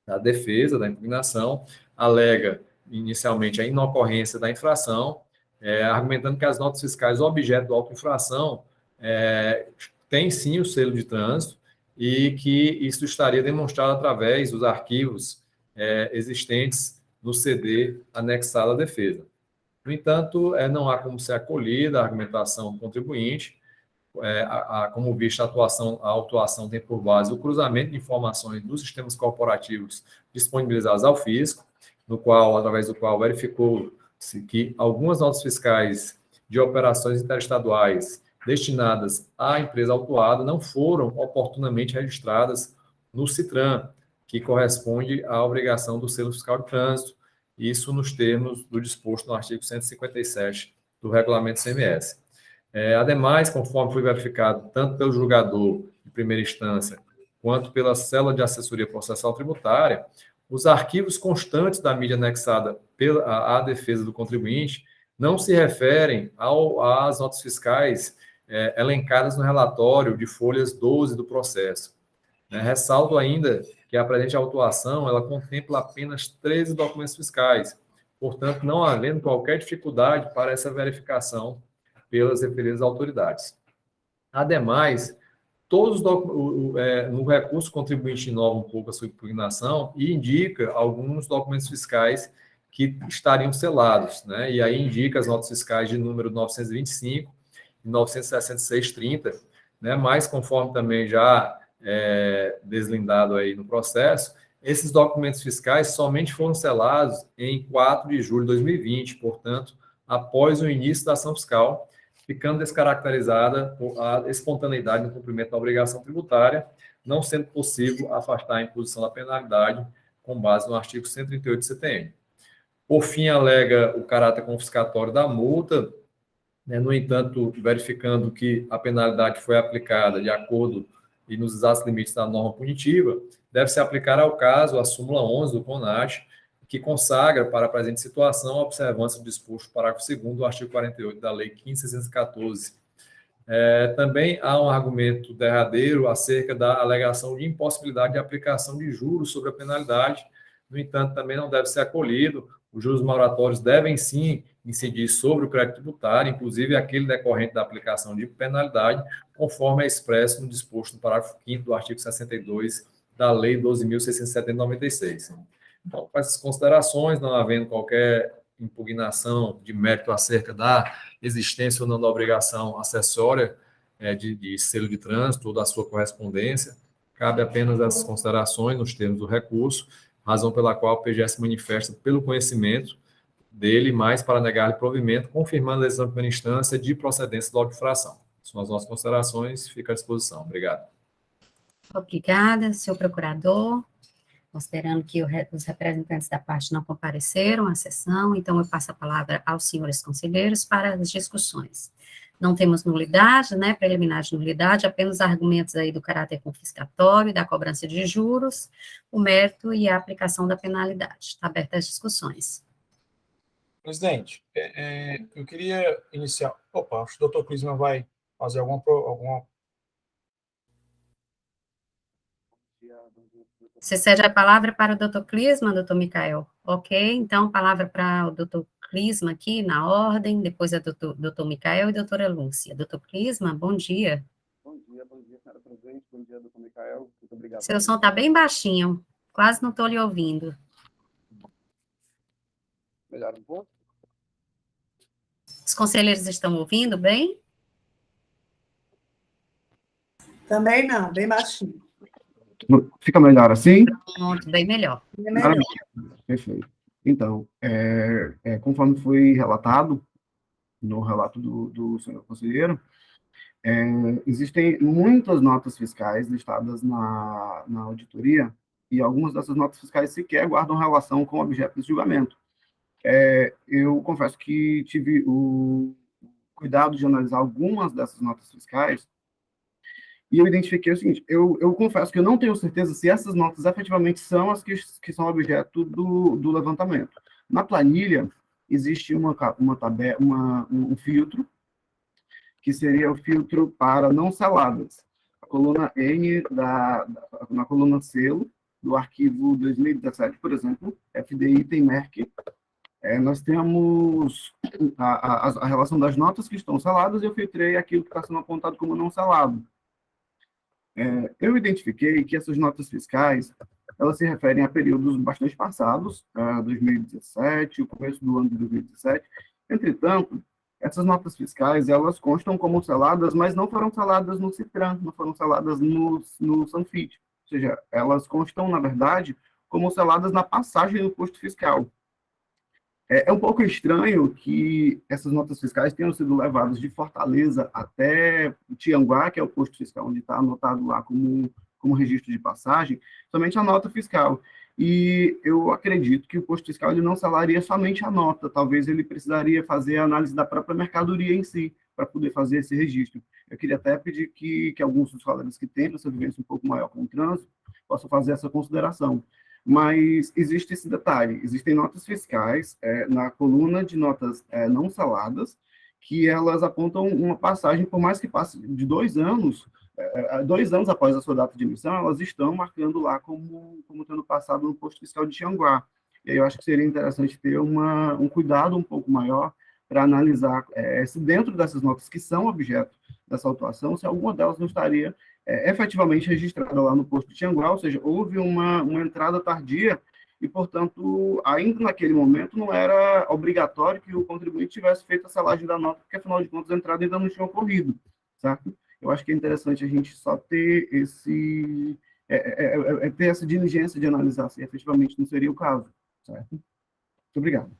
da defesa, da impugnação, alega inicialmente a inocorrência da infração, argumentando que as notas fiscais objeto da auto-infração têm sim o selo de trânsito e que isso estaria demonstrado através dos arquivos existentes no CD anexado à defesa. No entanto, não há como ser acolhida a argumentação do contribuinte, como visto, a autuação tem por base o cruzamento de informações dos sistemas corporativos disponibilizados ao fisco, através do qual verificou-se que algumas notas fiscais de operações interestaduais destinadas à empresa autuada não foram oportunamente registradas no CITRAN, que corresponde à obrigação do selo fiscal de trânsito, isso nos termos do disposto no artigo 157 do regulamento CMS. Ademais, conforme foi verificado tanto pelo julgador de primeira instância quanto pela célula de assessoria processual tributária, os arquivos constantes da mídia anexada à defesa do contribuinte não se referem às notas fiscais elencadas no relatório de folhas 12 do processo. Ressalto ainda que a presente autuação ela contempla apenas 13 documentos fiscais, portanto, não havendo qualquer dificuldade para essa verificação pelas referidas autoridades. Ademais, no recurso, o contribuinte inova um pouco a sua impugnação e indica alguns documentos fiscais que estariam selados, e aí indica as notas fiscais de número 925 e 966/30, mas conforme também já deslindado aí no processo, esses documentos fiscais somente foram selados em 4 de julho de 2020, portanto, após o início da ação fiscal, ficando descaracterizada a espontaneidade no cumprimento da obrigação tributária, não sendo possível afastar a imposição da penalidade com base no artigo 138 do CTN. Por fim, alega o caráter confiscatório da multa, no entanto, verificando que a penalidade foi aplicada de acordo e nos exatos limites da norma punitiva, deve-se aplicar ao caso a súmula 11 do CONAT, que consagra para a presente situação a observância do disposto do parágrafo 2º do artigo 48 da Lei 15.614. Também há um argumento derradeiro acerca da alegação de impossibilidade de aplicação de juros sobre a penalidade. No entanto, também não deve ser acolhido. Os juros moratórios devem, sim, incidir sobre o crédito tributário, inclusive aquele decorrente da aplicação de penalidade, conforme é expresso no disposto no parágrafo 5º do artigo 62 da Lei 12.670/96. Então, com essas considerações, não havendo qualquer impugnação de mérito acerca da existência ou não da obrigação acessória de selo de trânsito ou da sua correspondência, cabe apenas essas considerações nos termos do recurso, razão pela qual o PGS manifesta pelo conhecimento dele, mais para negar-lhe provimento, confirmando a decisão de primeira instância de procedência da infração. São as nossas considerações, fica à disposição. Obrigado. Obrigada, senhor procurador. Considerando que os representantes da parte não compareceram à sessão, então eu passo a palavra aos senhores conselheiros para as discussões. Não temos nulidade, preliminar de nulidade, apenas argumentos aí do caráter confiscatório, da cobrança de juros, o mérito e a aplicação da penalidade. Está aberta as discussões. Presidente, eu queria iniciar... Opa, acho que o doutor Clisman vai fazer alguma... Você cede a palavra para o doutor Clisman, doutor Micael? Ok, então, palavra para o doutor Clisman aqui, na ordem, depois é doutor Micael e doutora Lúcia. Doutor Clisman, bom dia. Bom dia, senhora presidente, bom dia, doutor Micael, muito obrigado. Seu som está bem baixinho, quase não estou lhe ouvindo. Melhor um pouco? Os conselheiros estão ouvindo bem? Também não, bem baixinho. Fica melhor assim? Pronto, bem melhor. Perfeito. Então, conforme foi relatado no relato do senhor conselheiro, existem muitas notas fiscais listadas na auditoria e algumas dessas notas fiscais sequer guardam relação com o objeto desse julgamento. Eu confesso que tive o cuidado de analisar algumas dessas notas fiscais e eu identifiquei o seguinte: eu confesso que eu não tenho certeza se essas notas efetivamente são as que são objeto do levantamento. Na planilha, existe um filtro, que seria o filtro para não seladas. A coluna N, na coluna selo, do arquivo 2017, por exemplo, FDI tem MERC, nós temos a relação das notas que estão seladas e eu filtrei aquilo que está sendo apontado como não selado. Eu identifiquei que essas notas fiscais, elas se referem a períodos bastante passados, 2017, o começo do ano de 2017. Entretanto, essas notas fiscais, elas constam como seladas, mas não foram seladas no CITRAN, não foram seladas no Sanfit. Ou seja, elas constam, na verdade, como seladas na passagem do posto fiscal. É um pouco estranho que essas notas fiscais tenham sido levadas de Fortaleza até Tianguá, que é o posto fiscal onde está anotado lá como registro de passagem, somente a nota fiscal. E eu acredito que o posto fiscal ele não selaria somente a nota, talvez ele precisaria fazer a análise da própria mercadoria em si, para poder fazer esse registro. Eu queria até pedir que alguns dos colegas que têm essa vivência um pouco maior com o trânsito possam fazer essa consideração. Mas existe esse detalhe, existem notas fiscais na coluna de notas não seladas, que elas apontam uma passagem, por mais que passe de 2 anos, 2 anos após a sua data de emissão, elas estão marcando lá como tendo passado no posto fiscal de Tianguá. E aí eu acho que seria interessante ter um cuidado um pouco maior para analisar se dentro dessas notas que são objeto dessa autuação, se alguma delas não estaria efetivamente registrada lá no posto de Tianguá, ou seja, houve uma entrada tardia e, portanto, ainda naquele momento não era obrigatório que o contribuinte tivesse feito a selagem da nota, porque, afinal de contas, a entrada ainda não tinha ocorrido, certo? Eu acho que é interessante a gente só ter ter essa diligência de analisar se efetivamente não seria o caso, certo? Muito obrigado.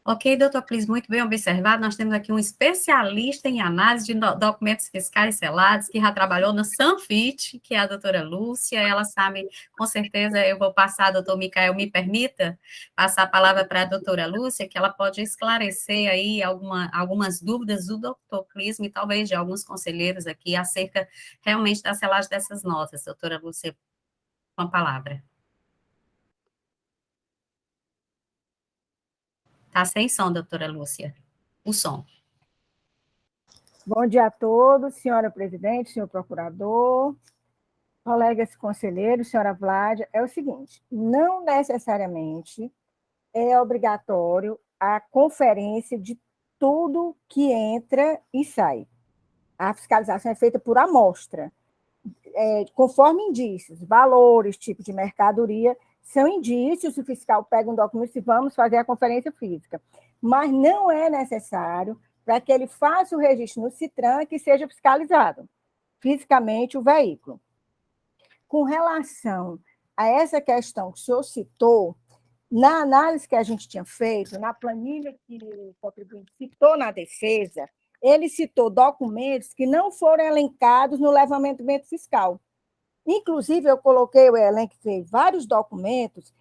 Ok, doutor Clis, muito bem observado. Nós temos aqui um especialista em análise de documentos fiscais selados, que já trabalhou no Sanfit, que é a doutora Lúcia. Ela sabe, com certeza, eu vou passar, doutor Micael, me permita passar a palavra para a doutora Lúcia, que ela pode esclarecer aí algumas dúvidas do doutor Clis e talvez de alguns conselheiros aqui acerca realmente da selagem dessas notas. Doutora Lúcia, com a palavra. Está sem som, doutora Lúcia. O som. Bom dia a todos, senhora presidente, senhor procurador, colegas conselheiros, senhora Vládia. É o seguinte, não necessariamente é obrigatório a conferência de tudo que entra e sai. A fiscalização é feita por amostra, conforme indícios, valores, tipo de mercadoria, são indícios, o fiscal pega um documento e vamos fazer a conferência física. Mas não é necessário para que ele faça o registro no CITRAN que seja fiscalizado fisicamente o veículo. Com relação a essa questão que o senhor citou, na análise que a gente tinha feito, na planilha que o contribuinte citou na defesa, ele citou documentos que não foram elencados no levantamento fiscal. Inclusive, eu elenquei vários documentos,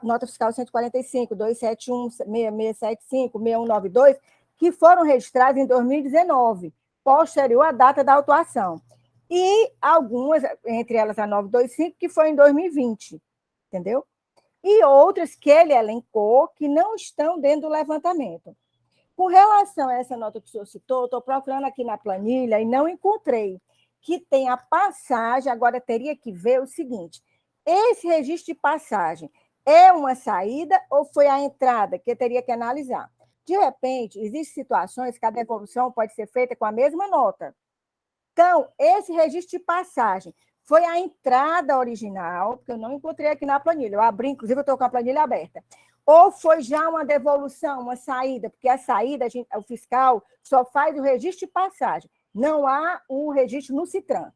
nota fiscal 145, 271, 6675, 6192, que foram registrados em 2019, posterior à data da autuação. E algumas, entre elas a 925, que foi em 2020, entendeu? E outras que ele elencou que não estão dentro do levantamento. Com relação a essa nota que o senhor citou, estou procurando aqui na planilha e não encontrei, que tem a passagem, agora teria que ver o seguinte, esse registro de passagem é uma saída ou foi a entrada, que eu teria que analisar? De repente, existem situações que a devolução pode ser feita com a mesma nota. Então, esse registro de passagem foi a entrada original, que eu não encontrei aqui na planilha, eu abri, inclusive eu estou com a planilha aberta, ou foi já uma devolução, uma saída, porque a saída, o fiscal só faz o registro de passagem. Não há um registro no CITRAN.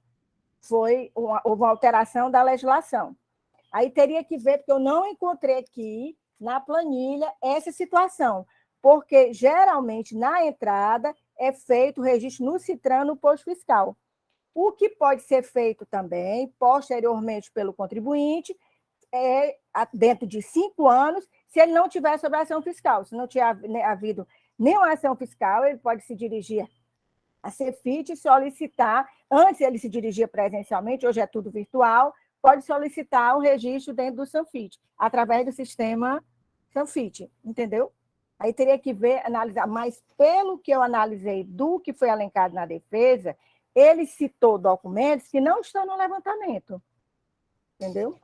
Houve uma alteração da legislação. Aí teria que ver, porque eu não encontrei aqui na planilha essa situação, porque geralmente na entrada é feito o registro no CITRAN, no posto fiscal. O que pode ser feito também, posteriormente pelo contribuinte, dentro de 5 anos, se ele não tiver sobre a ação fiscal. Se não tiver havido nenhuma ação fiscal, ele pode se dirigir a Cefit e solicitar, antes ele se dirigia presencialmente, hoje é tudo virtual, pode solicitar o registro dentro do Sanfit, através do sistema Sanfit, entendeu? Aí teria que ver, analisar, mas pelo que eu analisei do que foi elencado na defesa, ele citou documentos que não estão no levantamento, entendeu?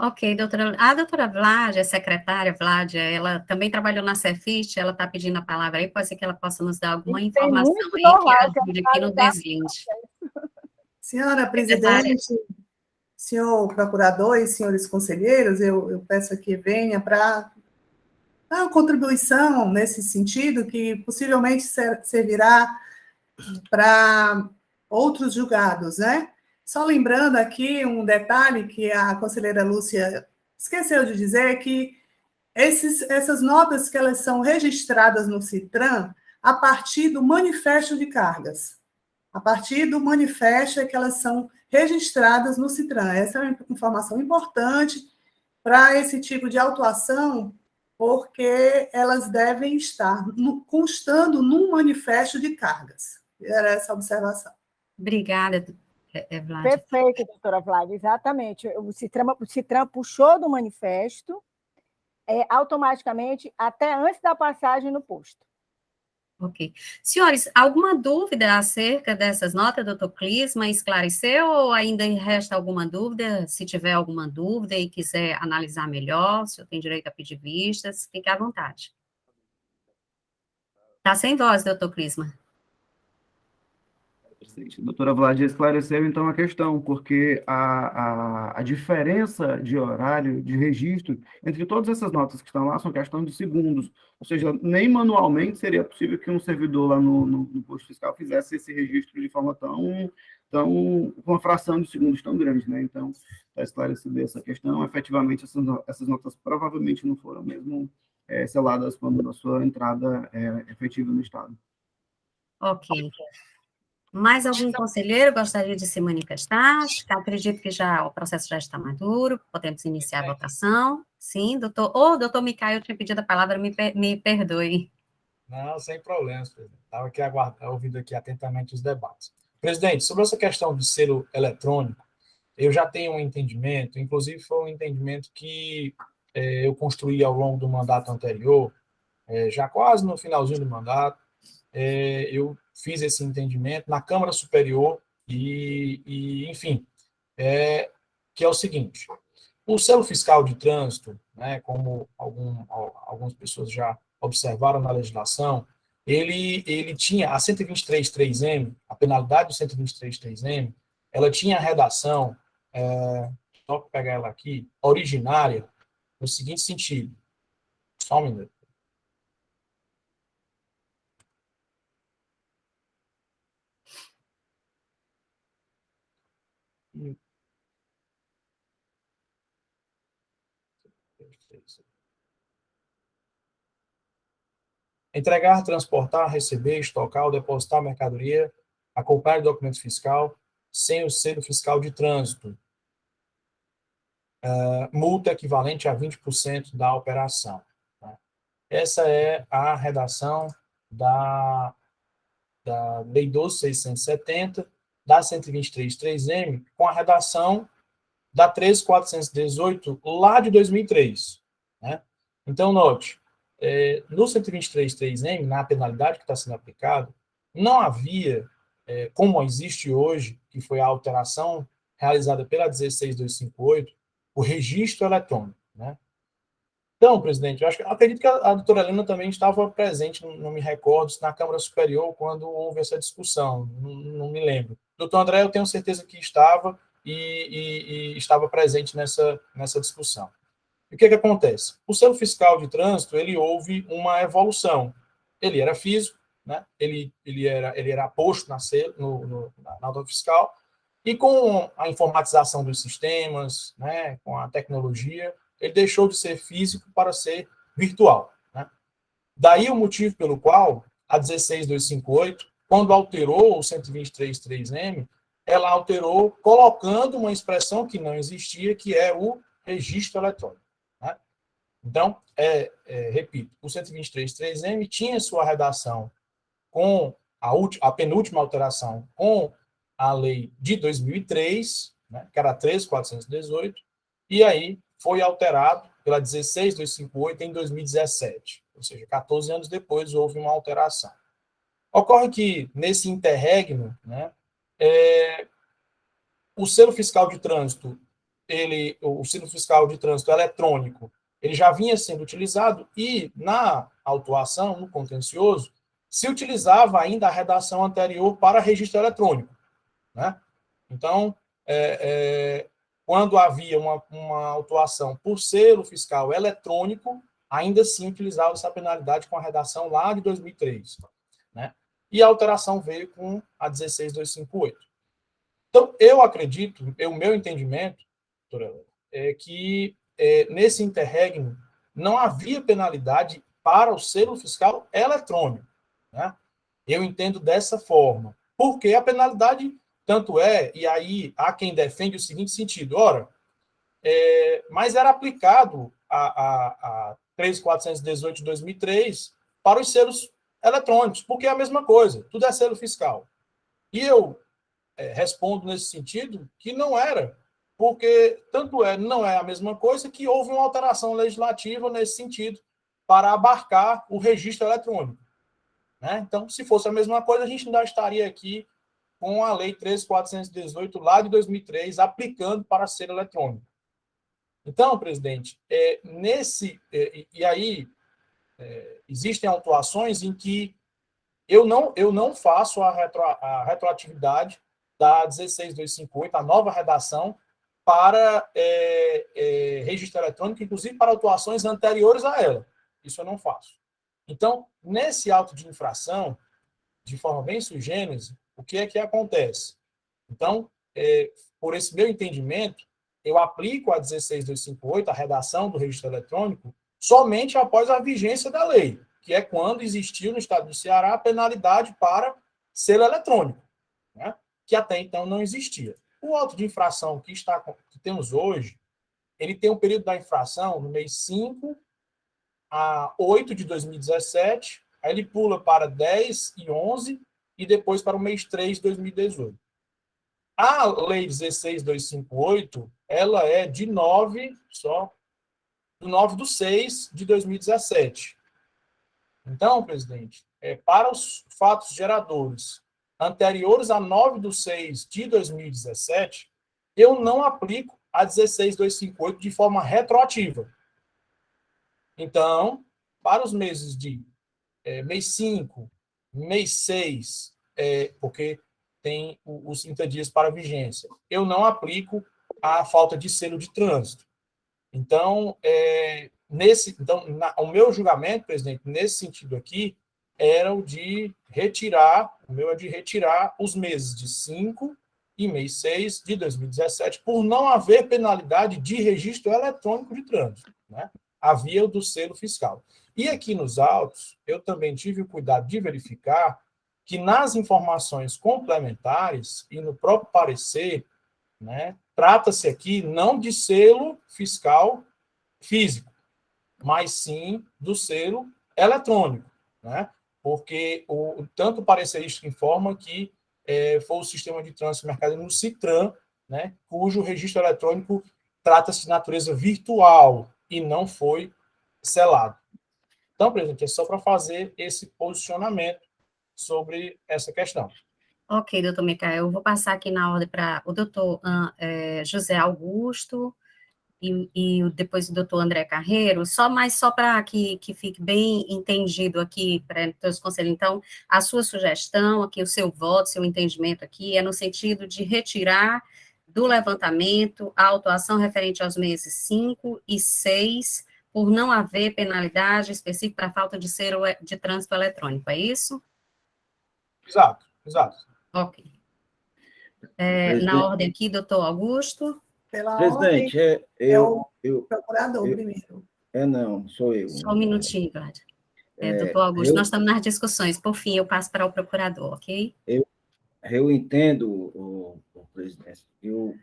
Ok, doutora. A doutora Vládia, a secretária Vládia, ela também trabalhou na Cefit, ela está pedindo a palavra aí, pode ser que ela possa nos dar alguma informação aí que ajude aqui no deslinde. Senhora presidente, senhor procurador e senhores conselheiros, eu peço que venha para dar uma contribuição nesse sentido, que possivelmente servirá para outros julgados, né? Só lembrando aqui um detalhe que a conselheira Lúcia esqueceu de dizer, que essas notas que elas são registradas no CITRAN a partir do manifesto de cargas. A partir do manifesto é que elas são registradas no CITRAN. Essa é uma informação importante para esse tipo de autuação, porque elas devem estar constando num manifesto de cargas. Era essa a observação. Obrigada, Vládia. Perfeito, doutora Vládia, exatamente. O CITRAN puxou do manifesto automaticamente até antes da passagem no posto. Ok. Senhores, alguma dúvida acerca dessas notas, doutor Clisma, esclareceu ou ainda resta alguma dúvida? Se tiver alguma dúvida e quiser analisar melhor, o senhor tem direito a pedir vistas, fique à vontade. Está sem voz, doutor Clisma. A doutora Vlad esclareceu, então, a questão, porque a diferença de horário de registro entre todas essas notas que estão lá são questão de segundos, ou seja, nem manualmente seria possível que um servidor lá no posto fiscal fizesse esse registro de forma com uma fração de segundos tão grande, né? Então, está esclarecida essa questão. Efetivamente, essas notas provavelmente não foram mesmo seladas quando a sua entrada efetiva no Estado. Ok. Mais algum conselheiro gostaria de se manifestar? Acredito que o processo já está maduro, podemos iniciar a votação. Sim, doutor. Doutor Micael, eu tinha pedido a palavra, me perdoe. Não, sem problemas, presidente. Estava aqui ouvindo aqui atentamente os debates. Presidente, sobre essa questão de selo eletrônico, eu já tenho um entendimento, inclusive foi um entendimento que eu construí ao longo do mandato anterior, já quase no finalzinho do mandato, eu fiz esse entendimento na Câmara Superior enfim, que é o seguinte: o selo fiscal de trânsito, né, como algumas pessoas já observaram na legislação, ele tinha a 123.3M, a penalidade do 123.3M, ela tinha a redação, só para pegar ela aqui, originária, no seguinte sentido. Só um minuto. Entregar, transportar, receber, estocar ou depositar mercadoria, acompanhar o documento fiscal, sem o selo fiscal de trânsito. Multa equivalente a 20% da operação. Né? Essa é a redação da Lei 12.670, da 123.3M, com a redação da 13.418, lá de 2003. Né? Então, note, no 123.3M, na penalidade que está sendo aplicada, não havia, como existe hoje, que foi a alteração realizada pela 16.258, o registro eletrônico. Né? Então, presidente, acredito que a doutora Helena também estava presente, não me recordo, na Câmara Superior, quando houve essa discussão, não me lembro. Doutor André, eu tenho certeza que estava e estava presente nessa discussão. E o que acontece? O selo fiscal de trânsito, ele houve uma evolução. Ele era físico, né? ele era posto na nota fiscal, e com a informatização dos sistemas, né, com a tecnologia, ele deixou de ser físico para ser virtual. Né? Daí o motivo pelo qual a 16.258, quando alterou o 123.3M, ela alterou colocando uma expressão que não existia, que é o registro eletrônico. Né? Então, repito, o 123.3M tinha sua redação com a penúltima alteração com a lei de 2003, né, que era 13.418, e aí foi alterado pela 16.258 em 2017, ou seja, 14 anos depois houve uma alteração. Ocorre que, nesse interregno, né, o selo fiscal de trânsito, o selo fiscal de trânsito eletrônico, ele já vinha sendo utilizado e, na autuação, no contencioso, se utilizava ainda a redação anterior para registro eletrônico. Né? Então, quando havia uma autuação por selo fiscal eletrônico, ainda assim utilizava essa penalidade com a redação lá de 2003. Né? E a alteração veio com a 16.258. Então, eu acredito, o meu entendimento, doutora, é que nesse interregno não havia penalidade para o selo fiscal eletrônico. Né? Eu entendo dessa forma. Porque a penalidade, tanto e aí há quem defende o seguinte sentido, mas era aplicado a 3.418 de 2003 para os selos eletrônicos, porque é a mesma coisa, tudo é selo fiscal. E eu respondo nesse sentido que não era, porque tanto não é a mesma coisa que houve uma alteração legislativa nesse sentido para abarcar o registro eletrônico. né? Então, se fosse a mesma coisa, a gente ainda estaria aqui com a Lei 13.418, lá de 2003, aplicando para selo eletrônico. Então, presidente, existem autuações em que eu não faço a retroatividade da 16.258, a nova redação, para registro eletrônico, inclusive para autuações anteriores a ela. Isso eu não faço. Então, nesse auto de infração, de forma bem sui generis, o que é que acontece? Então, por esse meu entendimento, eu aplico a 16.258, a redação do registro eletrônico, somente após a vigência da lei, que é quando existiu no estado do Ceará a penalidade para selo eletrônico, né? Que até então não existia. O auto de infração que temos hoje, ele tem um período da infração no mês 5 a 8 de 2017, aí ele pula para 10 e 11 e depois para o mês 3 de 2018. A Lei 16.258, ela é de 9/6 de 2017. Então, presidente, para os fatos geradores anteriores a 9/6 de 2017, eu não aplico a 16.258 de forma retroativa. Então, para os meses de mês 5, mês 6, porque tem os 30 dias para vigência, eu não aplico a falta de selo de trânsito. Então, o meu julgamento, presidente, nesse sentido aqui, era o de retirar os meses de 5 e mês 6 de 2017, por não haver penalidade de registro eletrônico de trânsito, né? Havia o do selo fiscal. E aqui nos autos, eu também tive o cuidado de verificar que nas informações complementares e no próprio parecer, né, trata-se aqui não de selo fiscal físico, mas sim do selo eletrônico, né? Porque tanto o parecerista informa que foi o sistema de trânsito mercantil no CITRAN, né, cujo registro eletrônico trata-se de natureza virtual e não foi selado. Então, presidente, é só para fazer esse posicionamento sobre essa questão. Ok, doutor Micael, eu vou passar aqui na ordem para o doutor José Augusto e depois o doutor André Carreiro, só para que fique bem entendido aqui para todos os conselheiros. Então, a sua sugestão aqui, o seu voto, seu entendimento aqui, é no sentido de retirar do levantamento a autuação referente aos meses 5 e 6, por não haver penalidade específica para falta de selo de trânsito eletrônico, é isso? Exato. Ok. Na ordem aqui, doutor Augusto. Pela Presidente, ordem, o procurador primeiro. Não, sou eu. Só um minutinho, Glória. Doutor Augusto, nós estamos nas discussões. Por fim, eu passo para o procurador, ok? Eu entendo, o presidente, que o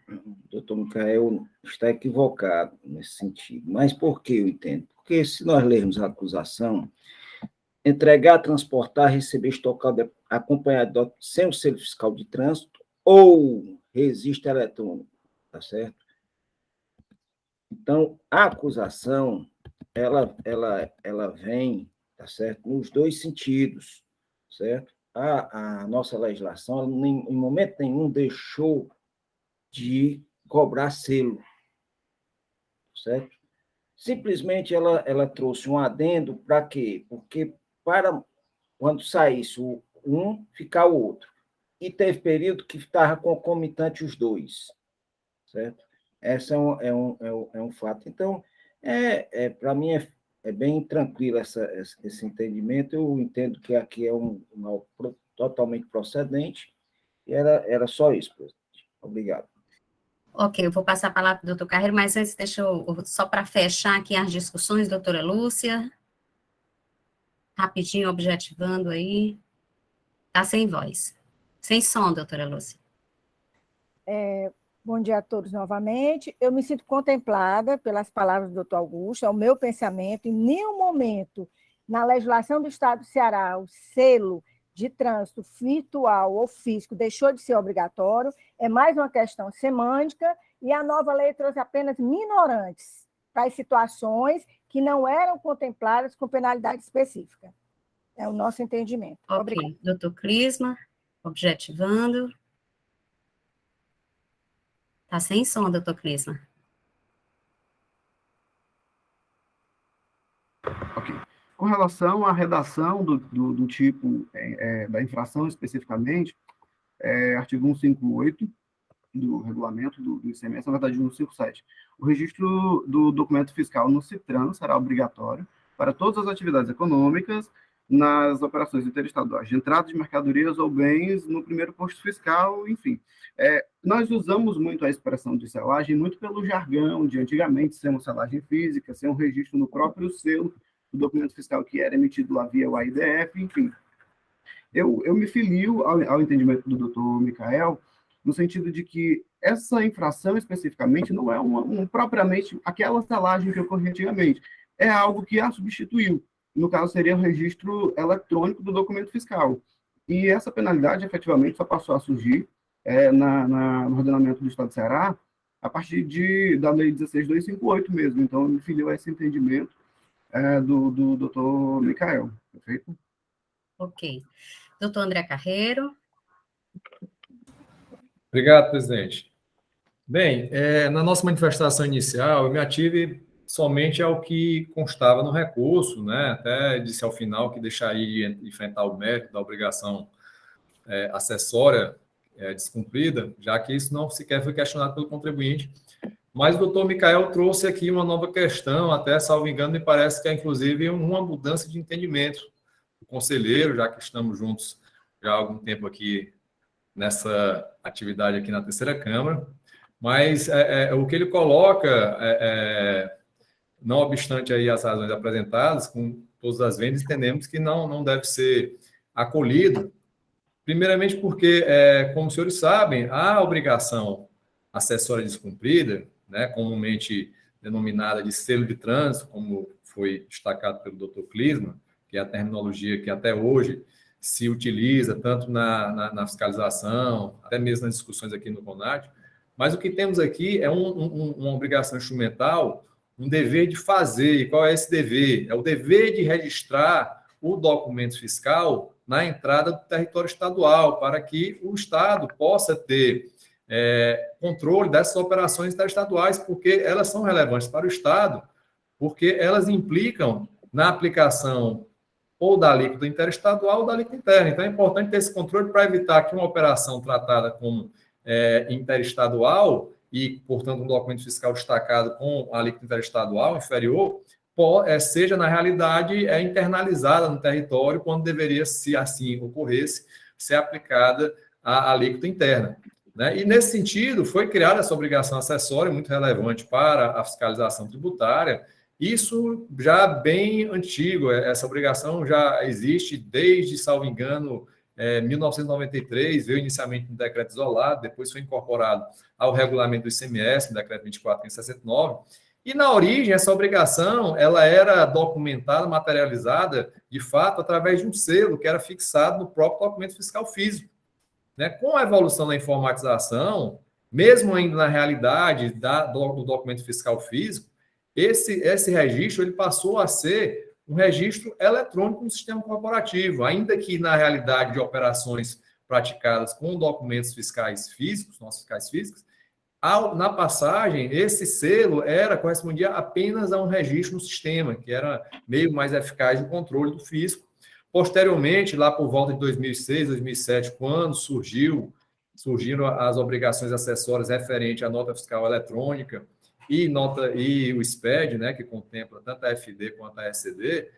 doutor Micael está equivocado nesse sentido. Mas por que eu entendo? Porque se nós lermos a acusação, entregar, transportar, receber, estocar, acompanhado sem o selo fiscal de trânsito ou registro eletrônico, tá certo? Então, a acusação, ela vem, tá certo, nos dois sentidos, certo? A nossa legislação, ela, em momento nenhum, deixou de cobrar selo, certo? Simplesmente ela trouxe um adendo para quê? Porque para quando saísse um, ficar o outro. E teve período que estava concomitante os dois, certo? Esse é um fato. Então, para mim, é bem tranquilo esse entendimento. Eu entendo que aqui é algo totalmente procedente, e era só isso, presidente. Obrigado. Ok, eu vou passar a palavra para o doutor Carreiro, mas antes, deixa eu, só para fechar aqui as discussões, doutora Lúcia. Rapidinho, objetivando aí. Está sem voz. Sem som, doutora Lúcia. Bom dia a todos novamente. Eu me sinto contemplada pelas palavras do doutor Augusto, é o meu pensamento. Em nenhum momento, na legislação do Estado do Ceará, o selo de trânsito virtual ou físico deixou de ser obrigatório, é mais uma questão semântica, e a nova lei trouxe apenas minorantes para as situações que não eram contempladas com penalidade específica. É o nosso entendimento. Ok. Obrigada. Doutor Clisma, objetivando. Está sem som, doutor Clisma. Ok. Com relação à redação do tipo da infração especificamente, artigo 158 do regulamento do ICMS, na verdade, 157. O registro do documento fiscal no CITRAN será obrigatório para todas as atividades econômicas nas operações interestaduais de entrada de mercadorias ou bens no primeiro posto fiscal, enfim. Nós usamos muito a expressão de selagem, muito pelo jargão de antigamente ser uma selagem física, ser um registro no próprio selo do documento fiscal que era emitido lá via o AIDF, enfim. Eu me filio ao entendimento do doutor Micael, no sentido de que essa infração especificamente não é propriamente aquela selagem que ocorria antigamente, é algo que a substituiu. No caso, seria o registro eletrônico do documento fiscal. E essa penalidade, efetivamente, só passou a surgir no ordenamento do Estado do Ceará a partir da Lei 16.258 mesmo. Então, eu me filio a esse entendimento do doutor Micael. Perfeito? Ok. Doutor André Carreiro. Obrigado, presidente. Bem, na nossa manifestação inicial, eu me ative somente ao que constava no recurso, né? Até disse ao final que deixaria de enfrentar o mérito da obrigação acessória descumprida, já que isso não sequer foi questionado pelo contribuinte. Mas o doutor Micael trouxe aqui uma nova questão, até, salvo engano, me parece que é, inclusive, uma mudança de entendimento do conselheiro, já que estamos juntos já há algum tempo aqui nessa atividade aqui na terceira Câmara. Mas o que ele coloca, não obstante aí as razões apresentadas, com todas as vendas, entendemos que não deve ser acolhido, primeiramente porque, como os senhores sabem, a obrigação acessória descumprida, né, comumente denominada de selo de trânsito, como foi destacado pelo doutor Clisma, que é a terminologia que até hoje se utiliza tanto na fiscalização, até mesmo nas discussões aqui no CONAD, mas o que temos aqui é uma obrigação instrumental, um dever de fazer. E qual é esse dever? É o dever de registrar o documento fiscal na entrada do território estadual, para que o Estado possa ter controle dessas operações interestaduais, porque elas são relevantes para o Estado, porque elas implicam na aplicação ou da alíquota interestadual ou da alíquota interna. Então, é importante ter esse controle para evitar que uma operação tratada como interestadual e, portanto, um documento fiscal destacado com a alíquota interestadual inferior, seja, na realidade, internalizada no território, quando deveria, se assim ocorresse, ser aplicada a alíquota interna. Né? E, nesse sentido, foi criada essa obrigação acessória, muito relevante para a fiscalização tributária. Isso já bem antigo, essa obrigação já existe desde, salvo engano, 1993, veio inicialmente no decreto isolado, depois foi incorporado ao regulamento do ICMS, no decreto 24.569, e na origem essa obrigação ela era documentada, materializada, de fato, através de um selo que era fixado no próprio documento fiscal físico. Né? Com a evolução da informatização, mesmo ainda na realidade do documento fiscal físico, esse registro ele passou a ser um registro eletrônico no sistema corporativo, ainda que na realidade de operações praticadas com documentos fiscais físicos, nossos fiscais físicos, na passagem, esse selo correspondia apenas a um registro no sistema, que era meio mais eficaz de controle do fisco. Posteriormente, lá por volta de 2006, 2007, quando surgiram as obrigações acessórias referentes à nota fiscal eletrônica, e o SPED, né, que contempla tanto a FD quanto a SCD,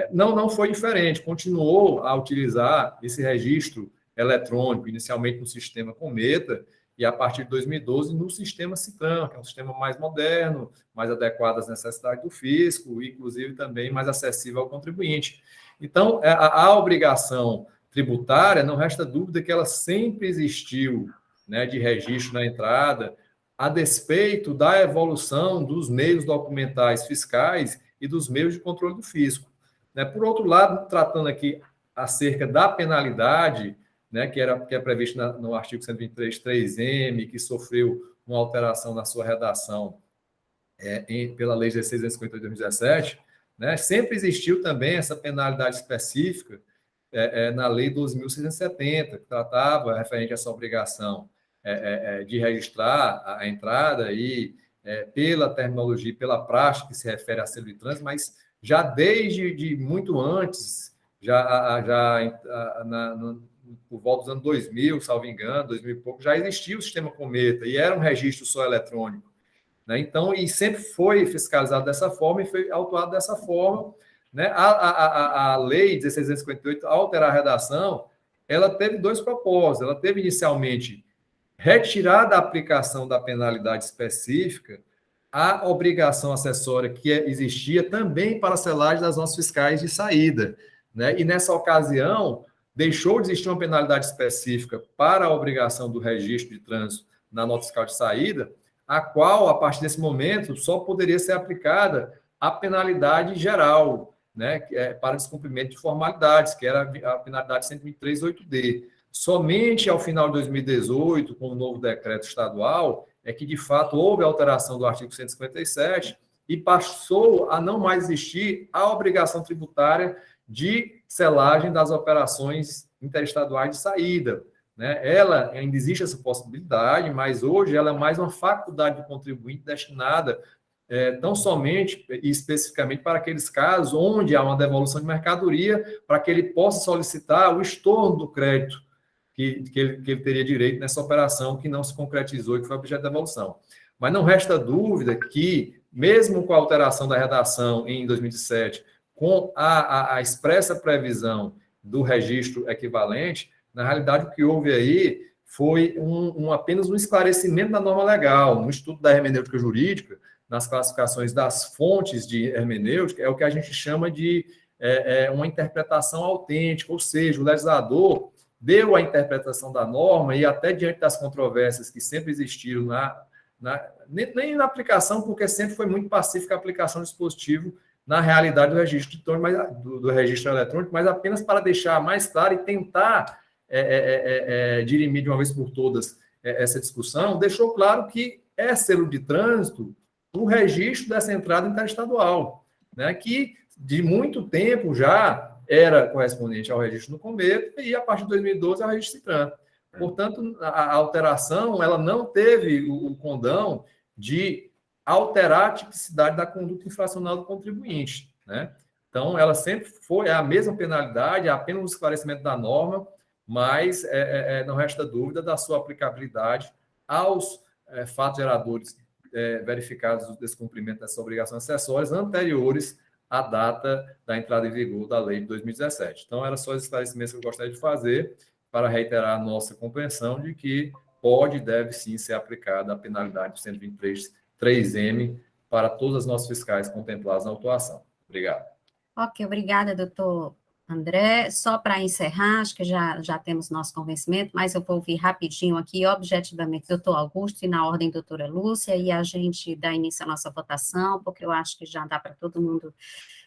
não foi diferente, continuou a utilizar esse registro eletrônico, inicialmente no sistema Cometa, e a partir de 2012 no sistema CITRAN, que é um sistema mais moderno, mais adequado às necessidades do fisco, e inclusive também mais acessível ao contribuinte. Então, a obrigação tributária, não resta dúvida que ela sempre existiu, né, de registro na entrada, a despeito da evolução dos meios documentais fiscais e dos meios de controle do fisco. Né? Por outro lado, tratando aqui acerca da penalidade, né, que é prevista no artigo 123.3M, que sofreu uma alteração na sua redação pela Lei 16.250 de 2017, né? Sempre existiu também essa penalidade específica na Lei 12.670, que tratava referente a essa obrigação de registrar a entrada e pela terminologia, pela prática que se refere a selo de trânsito, mas já desde muito antes, por volta dos anos 2000, salvo engano, 2000 e pouco, já existia o sistema Cometa e era um registro só eletrônico, né? Então, e sempre foi fiscalizado dessa forma e foi autuado dessa forma, né? A Lei 1658, ao alterar a redação, ela teve dois propósitos. Ela teve, inicialmente, retirar da aplicação da penalidade específica a obrigação acessória que existia também para a selagem das notas fiscais de saída, né? E, nessa ocasião, deixou de existir uma penalidade específica para a obrigação do registro de trânsito na nota fiscal de saída, a qual, a partir desse momento, só poderia ser aplicada a penalidade geral, né, para descumprimento de formalidades, que era a penalidade 123.8D. Somente ao final de 2018, com o novo decreto estadual, é que, de fato, houve alteração do artigo 157 e passou a não mais existir a obrigação tributária de selagem das operações interestaduais de saída, né? Ela ainda existe essa possibilidade, mas hoje ela é mais uma faculdade do contribuinte destinada tão somente e especificamente para aqueles casos onde há uma devolução de mercadoria, para que ele possa solicitar o estorno do crédito que ele teria direito nessa operação que não se concretizou e que foi objeto de devolução. Mas não resta dúvida que, mesmo com a alteração da redação em 2017, com a expressa previsão do registro equivalente, na realidade o que houve aí foi apenas um esclarecimento da norma legal. No estudo da hermenêutica jurídica, nas classificações das fontes de hermenêutica, é o que a gente chama de uma interpretação autêntica, ou seja, o legislador deu a interpretação da norma e até diante das controvérsias que sempre existiram nem na aplicação, porque sempre foi muito pacífica a aplicação do dispositivo na realidade do registro do registro eletrônico, mas apenas para deixar mais claro e tentar dirimir de uma vez por todas essa discussão, deixou claro que é selo de trânsito o registro dessa entrada interestadual, né, que de muito tempo já era correspondente ao registro no Cometa e, a partir de 2012, ao registro CITRAN. Portanto, a alteração ela não teve o condão de alterar a tipicidade da conduta infracional do contribuinte, né? Então, ela sempre foi a mesma penalidade, apenas um esclarecimento da norma, mas não resta dúvida da sua aplicabilidade aos fatos geradores verificados do descumprimento dessas obrigações acessórias anteriores à data da entrada em vigor da lei de 2017. Então, era só os esclarecimentos que eu gostaria de fazer para reiterar a nossa compreensão de que pode e deve sim ser aplicada a penalidade de 123.3M para todas as notas fiscais contempladas na autuação. Obrigado. Ok, obrigada, doutor André. Só para encerrar, acho que já temos nosso convencimento, mas eu vou ouvir rapidinho aqui, objetivamente, doutor Augusto, e na ordem, doutora Lúcia, e a gente dá início à nossa votação, porque eu acho que já dá para todo mundo,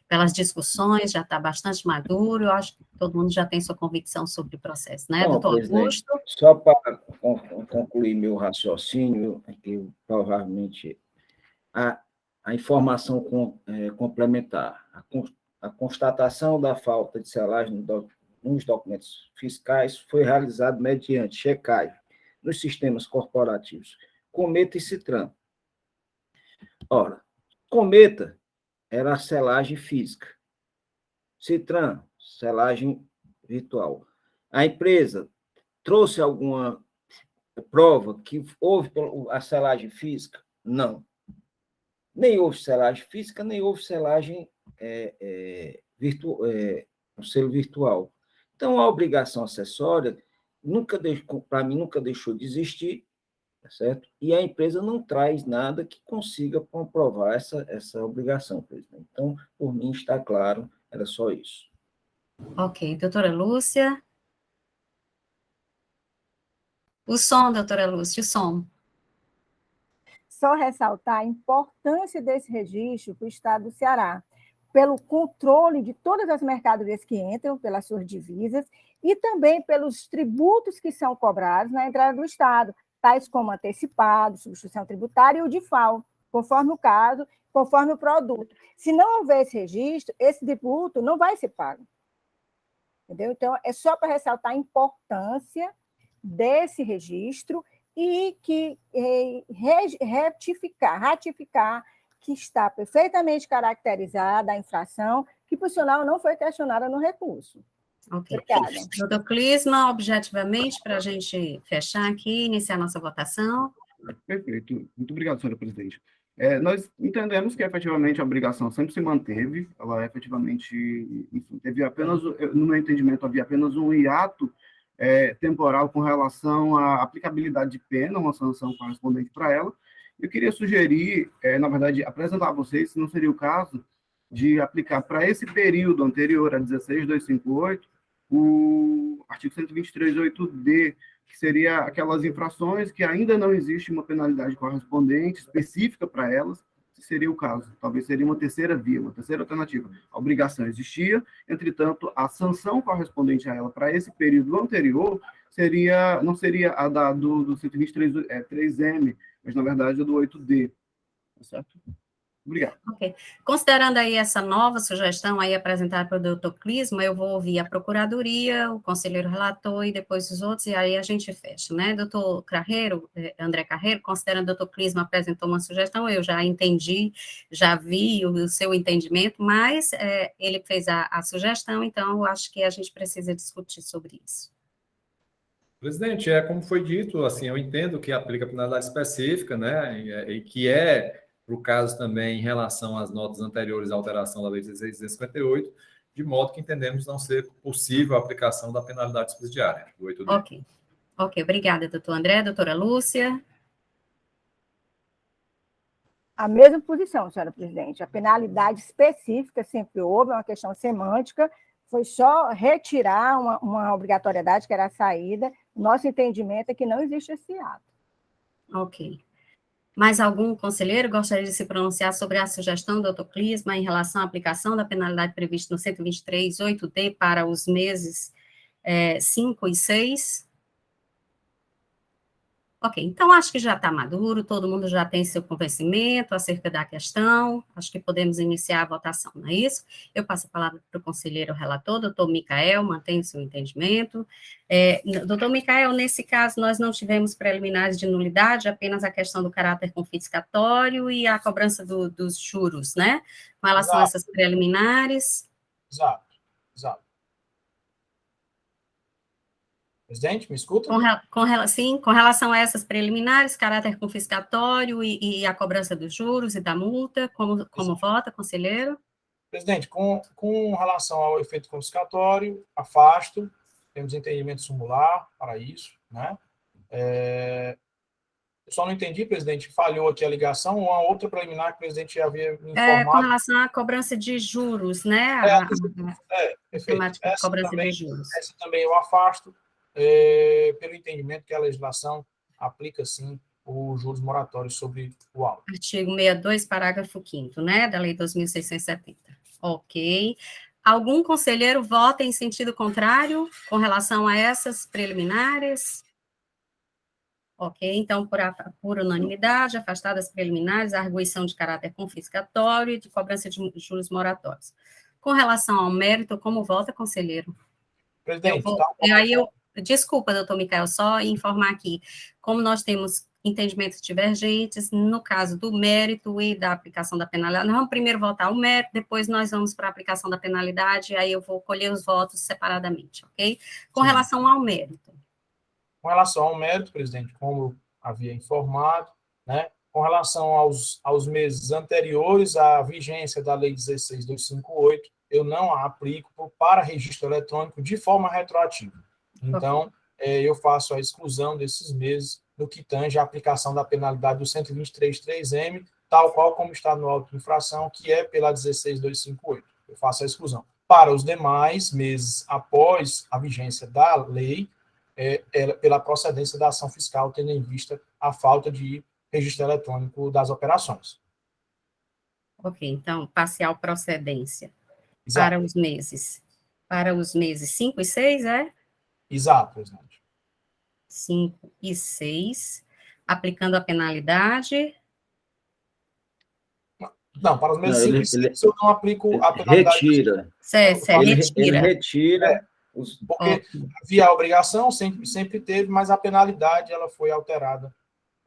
pelas discussões, já está bastante maduro, eu acho que todo mundo já tem sua convicção sobre o processo, né, doutor Augusto? Só para concluir meu raciocínio, eu provavelmente a informação complementar, a constatação da falta de selagem nos documentos fiscais foi realizada mediante checagem nos sistemas corporativos Cometa e CITRAN. Ora, Cometa era a selagem física, CITRAN, selagem virtual. A empresa trouxe alguma prova que houve a selagem física? Não. Nem houve selagem física, nem houve selagem um selo virtual. Então, a obrigação acessória, para mim, nunca deixou de existir, tá certo? E a empresa não traz nada que consiga comprovar essa obrigação, presidente. Então, por mim, está claro, era só isso. Ok, doutora Lúcia. O som, doutora Lúcia, o som. Só ressaltar a importância desse registro para o Estado do Ceará, pelo controle de todas as mercadorias que entram pelas suas divisas e também pelos tributos que são cobrados na entrada do Estado, tais como antecipado, substituição tributária e o DIFAL. conforme o caso, conforme o produto. Se não houver esse registro, esse tributo não vai ser pago. Entendeu? Então, é só para ressaltar a importância desse registro e que ratificar que está perfeitamente caracterizada a infração, que, por sinal, não foi questionada no recurso. Ok. Obrigada. Doutor Clisma, objetivamente, para a gente fechar aqui, iniciar nossa votação. Perfeito. Muito obrigado, senhora presidente. Nós entendemos que, efetivamente, a obrigação sempre se manteve, ela efetivamente, enfim, teve apenas, no meu entendimento, havia apenas um hiato temporal com relação à aplicabilidade de pena, uma sanção correspondente para ela. Eu queria sugerir, na verdade, apresentar a vocês, se não seria o caso, de aplicar para esse período anterior a 16.258, o artigo 123.8d, que seria aquelas infrações que ainda não existe uma penalidade correspondente específica para elas, se seria o caso. Talvez seria uma terceira via, uma terceira alternativa. A obrigação existia, entretanto, a sanção correspondente a ela para esse período anterior não seria a do 123.3M, mas, na verdade, a do 8D. Tá certo? Obrigado. Ok. Considerando aí essa nova sugestão aí apresentada pelo doutor Clisma, eu vou ouvir a Procuradoria, o conselheiro relator e depois os outros, e aí a gente fecha, né? Doutor Carreiro, André Carreiro, considerando o doutor Clisma apresentou uma sugestão, eu já entendi, já vi o seu entendimento, mas ele fez a sugestão, então eu acho que a gente precisa discutir sobre isso. Presidente, como foi dito, assim, eu entendo que aplica penalidade específica, né, e que para o caso também em relação às notas anteriores à alteração da Lei 16.258, de modo que entendemos não ser possível a aplicação da penalidade subsidiária, do 8D. Ok, obrigada, doutor André. Doutora Lúcia? A mesma posição, senhora presidente. A penalidade específica sempre houve, é uma questão semântica, foi só retirar uma obrigatoriedade que era a saída. Nosso entendimento é que não existe esse ato. Ok. Mais algum conselheiro gostaria de se pronunciar sobre a sugestão do doutor Clisma em relação à aplicação da penalidade prevista no 123.8D para os meses 5 e 6? Ok, então acho que já está maduro, todo mundo já tem seu convencimento acerca da questão, acho que podemos iniciar a votação, não é isso? Eu passo a palavra para o conselheiro relator, doutor Micael, mantém o seu entendimento. Doutor Micael, nesse caso, nós não tivemos preliminares de nulidade, apenas a questão do caráter confiscatório e a cobrança dos juros, né? Com relação a essas preliminares. Exato. Presidente, me escuta? Sim, com relação a essas preliminares, caráter confiscatório e a cobrança dos juros e da multa, como vota, conselheiro? Presidente, com relação ao efeito confiscatório, afasto, temos entendimento sumular para isso, né? Eu só não entendi, presidente, falhou aqui a ligação, uma outra preliminar que o presidente já havia me informado. Com relação à cobrança de juros, né? Perfeito. A cobrança de juros. Essa também eu afasto, pelo entendimento que a legislação aplica, sim, os juros moratórios sobre o auto. Artigo 62, parágrafo 5º, né, da Lei 2.670. Ok. Algum conselheiro vota em sentido contrário com relação a essas preliminares? Ok, então, por unanimidade, afastadas preliminares, a arguição de caráter confiscatório e de cobrança de juros moratórios. Com relação ao mérito, como vota, conselheiro? Presidente, Desculpa, doutor Micael, só informar aqui, como nós temos entendimentos divergentes, no caso do mérito e da aplicação da penalidade, nós vamos primeiro votar o mérito, depois nós vamos para a aplicação da penalidade, aí eu vou colher os votos separadamente, ok? Com relação ao mérito. Com relação ao mérito, presidente, como havia informado, né, com relação aos meses anteriores à vigência da Lei 16.258, eu não a aplico para registro eletrônico de forma retroativa. Então, eu faço a exclusão desses meses no que tange a aplicação da penalidade do 123.3M, tal qual como está no auto de infração, que é pela 16.258. Eu faço a exclusão. Para os demais meses após a vigência da lei, pela procedência da ação fiscal, tendo em vista a falta de registro eletrônico das operações. Ok, então, parcial procedência. Exato. Para os meses 5 e 6, Exato, presidente. 5 e 6, aplicando a penalidade Não, para os meses Não, 5 e 6 eu não aplico a penalidade. retira. Ele Ele retira. retira. Porque havia a obrigação, sempre teve, mas a penalidade ela foi alterada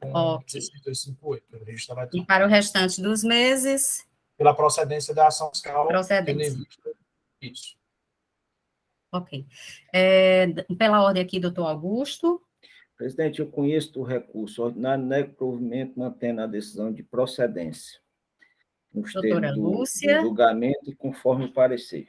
com Ok. 16258, pelo registro E eletrônico. para o restante dos meses, Pela procedência da ação fiscal, tendo em procedência. vista isso. Ok. Pela ordem aqui, doutor Augusto. Presidente, eu conheço do recurso ordinário, nego provimento mantendo a decisão de procedência, nos Doutora termos do Lúcia. julgamento e conforme o parecer.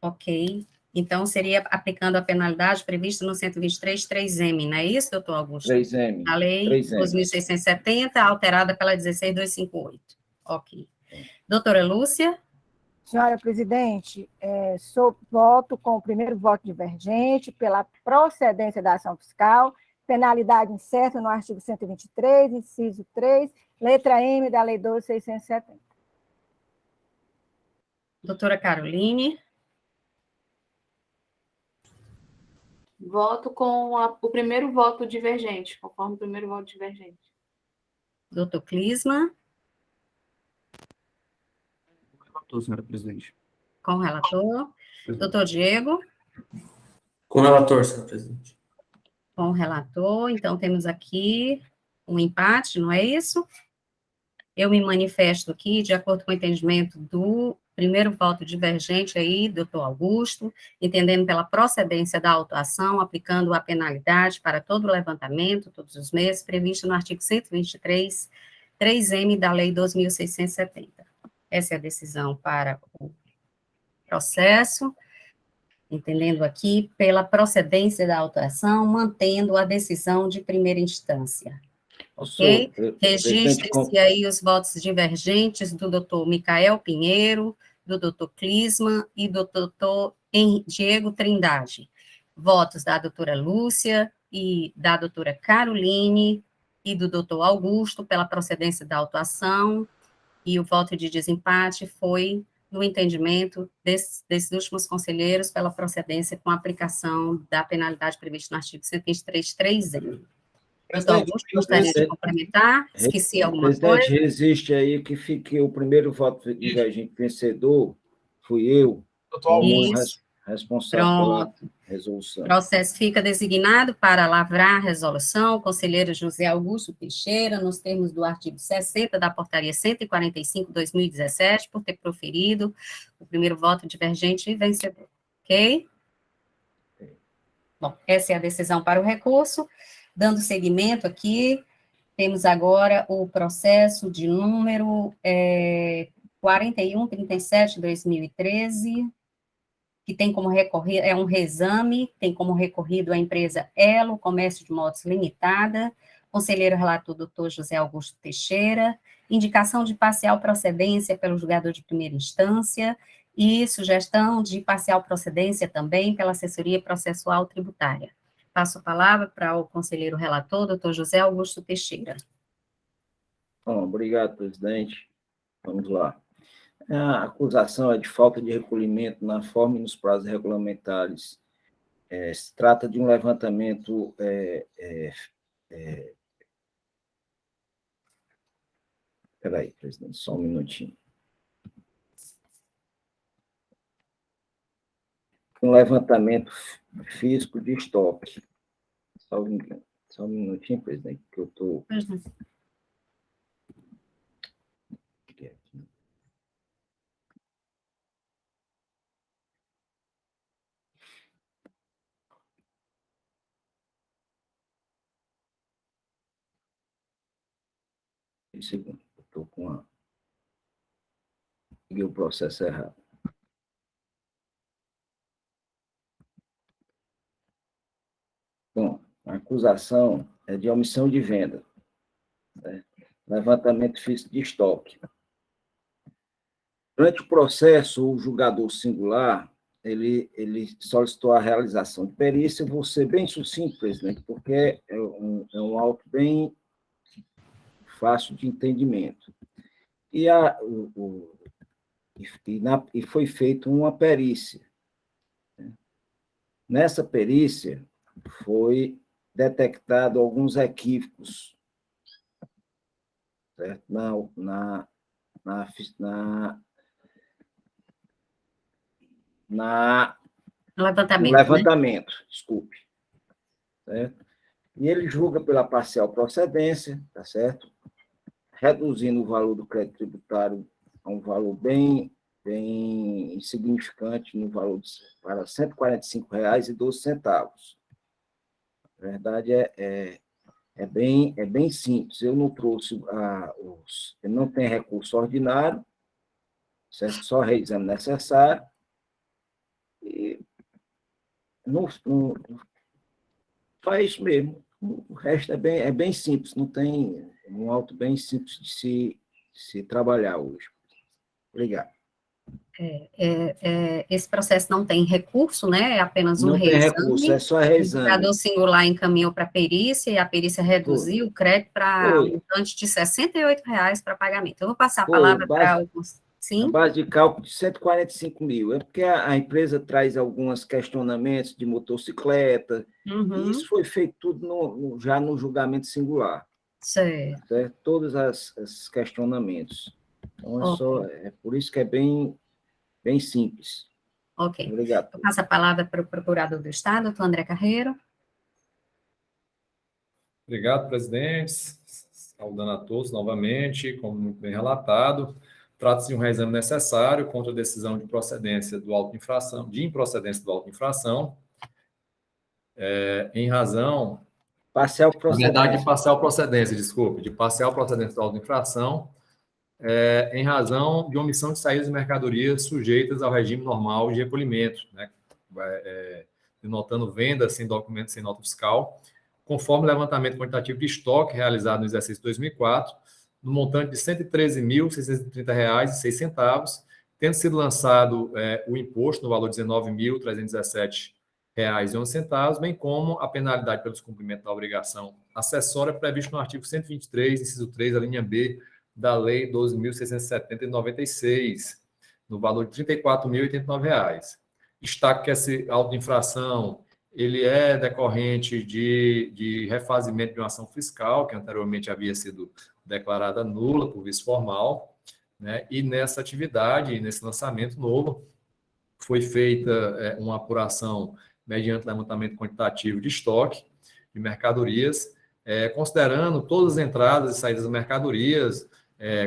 Ok. Então, seria aplicando a penalidade prevista no 123.3M, não é isso, doutor Augusto? 3M. A lei 2.670, alterada pela 16.258. Ok. Doutora Lúcia. Senhora presidente, voto com o primeiro voto divergente pela procedência da ação fiscal, penalidade incerta no artigo 123, inciso 3, letra M da lei 12.670. Doutora Caroline. Voto com o primeiro voto divergente, conforme o primeiro voto divergente. Doutor Clisma. Relator, senhora presidente. Com o relator. Doutor Diego. Com o relator, senhor presidente. Com o relator. Então, temos aqui um empate, não é isso? Eu me manifesto aqui de acordo com o entendimento do primeiro voto divergente aí, doutor Augusto, entendendo pela procedência da autuação, aplicando a penalidade para todo o levantamento, todos os meses, previsto no artigo 123, 3M da lei 2.670. Essa é a decisão para o processo, entendendo aqui pela procedência da autuação, mantendo a decisão de primeira instância. Ok? Registre-se aí os votos divergentes do doutor Micael Pinheiro, do doutor Clisma e do doutor Diego Trindade. Votos da doutora Lúcia e da doutora Caroline e do doutor Augusto pela procedência da autuação, e o voto de desempate foi no entendimento desses últimos conselheiros pela procedência com a aplicação da penalidade prevista no artigo 123.3M. Doutor Augusto, gostaria de complementar? Esqueci alguma coisa? Presidente, resiste aí que fique o primeiro voto divergente vencedor, fui eu, como responsável pela resolução. O processo fica designado para lavrar a resolução o conselheiro José Augusto Teixeira, nos termos do artigo 60 da portaria 145/2017, por ter proferido o primeiro voto divergente e vencedor. Ok? Bom, essa é a decisão para o recurso. Dando seguimento aqui, temos agora o processo de número 4137/2013, que tem como recorrido, é um reexame, tem como recorrido a empresa Elo Comércio de Motos Limitada, conselheiro relator doutor José Augusto Teixeira, indicação de parcial procedência pelo julgador de primeira instância e sugestão de parcial procedência também pela assessoria processual tributária. Passo a palavra para o conselheiro relator, doutor José Augusto Teixeira. Bom, obrigado, presidente. Vamos lá. A acusação é de falta de recolhimento na forma e nos prazos regulamentares. Se trata de um levantamento espera aí, presidente, só um minutinho. Um levantamento físico de estoque. Só um minutinho, presidente, que eu estou... Segundo, estou com peguei o processo errado. Bom, a acusação é de omissão de venda, né? Levantamento físico de estoque. Durante o processo, o julgador singular, ele solicitou a realização de perícia. Eu vou ser bem sucinto, presidente, porque é um auto bem fácil de entendimento. E foi feita uma perícia. Nessa perícia, foi detectado alguns equívocos, certo? no Levantamento, levantamento, desculpe. Certo? E ele julga pela parcial procedência, tá certo? Reduzindo o valor do crédito tributário a um valor bem insignificante, no valor para R$ 145,12. Na verdade, é bem simples. Eu não trouxe ele não tem recurso ordinário, certo? Só reexame necessário. E faz isso mesmo. O resto é bem simples, não tem um auto bem simples de se trabalhar hoje. Obrigado. Esse processo não tem recurso, né? É apenas um Não tem reexame. recurso, é só O reexame. indicador singular encaminhou para a perícia e a perícia reduziu o crédito para um montante de R$ 68,00 para pagamento. Eu vou passar a palavra para alguns. Sim? A base de cálculo de 145 mil. É porque a empresa traz alguns questionamentos de motocicleta, e isso foi feito tudo já no julgamento singular. Certo. Todos esses questionamentos. Então, é por isso que é bem simples. Ok. Obrigado. Eu passo a palavra para o procurador do Estado, doutor André Carreiro. Obrigado, presidente. Saudando a todos novamente, como muito bem relatado. Trata-se de um reexame necessário contra a decisão de improcedência do auto de infração, em razão... Parcial procedência. Na verdade, de parcial procedência, desculpe, de parcial procedência do auto de infração, em razão de omissão de saídas de mercadorias sujeitas ao regime normal de recolhimento, né? Denotando venda sem documento, sem nota fiscal, conforme o levantamento quantitativo de estoque realizado no exercício 2004, no montante de R$ 113.630,06, tendo sido lançado o imposto no valor de R$ 19.317,11, bem como a penalidade pelo descumprimento da obrigação acessória prevista no artigo 123, inciso 3, a linha B, da Lei 12.670 de 96, no valor de R$ 34.089. Destaco que esse auto de infração ele é decorrente de refazimento de uma ação fiscal, que anteriormente havia sido declarada nula por vício formal, né? E nessa atividade, nesse lançamento novo, foi feita uma apuração mediante levantamento quantitativo de estoque de mercadorias, considerando todas as entradas e saídas das mercadorias,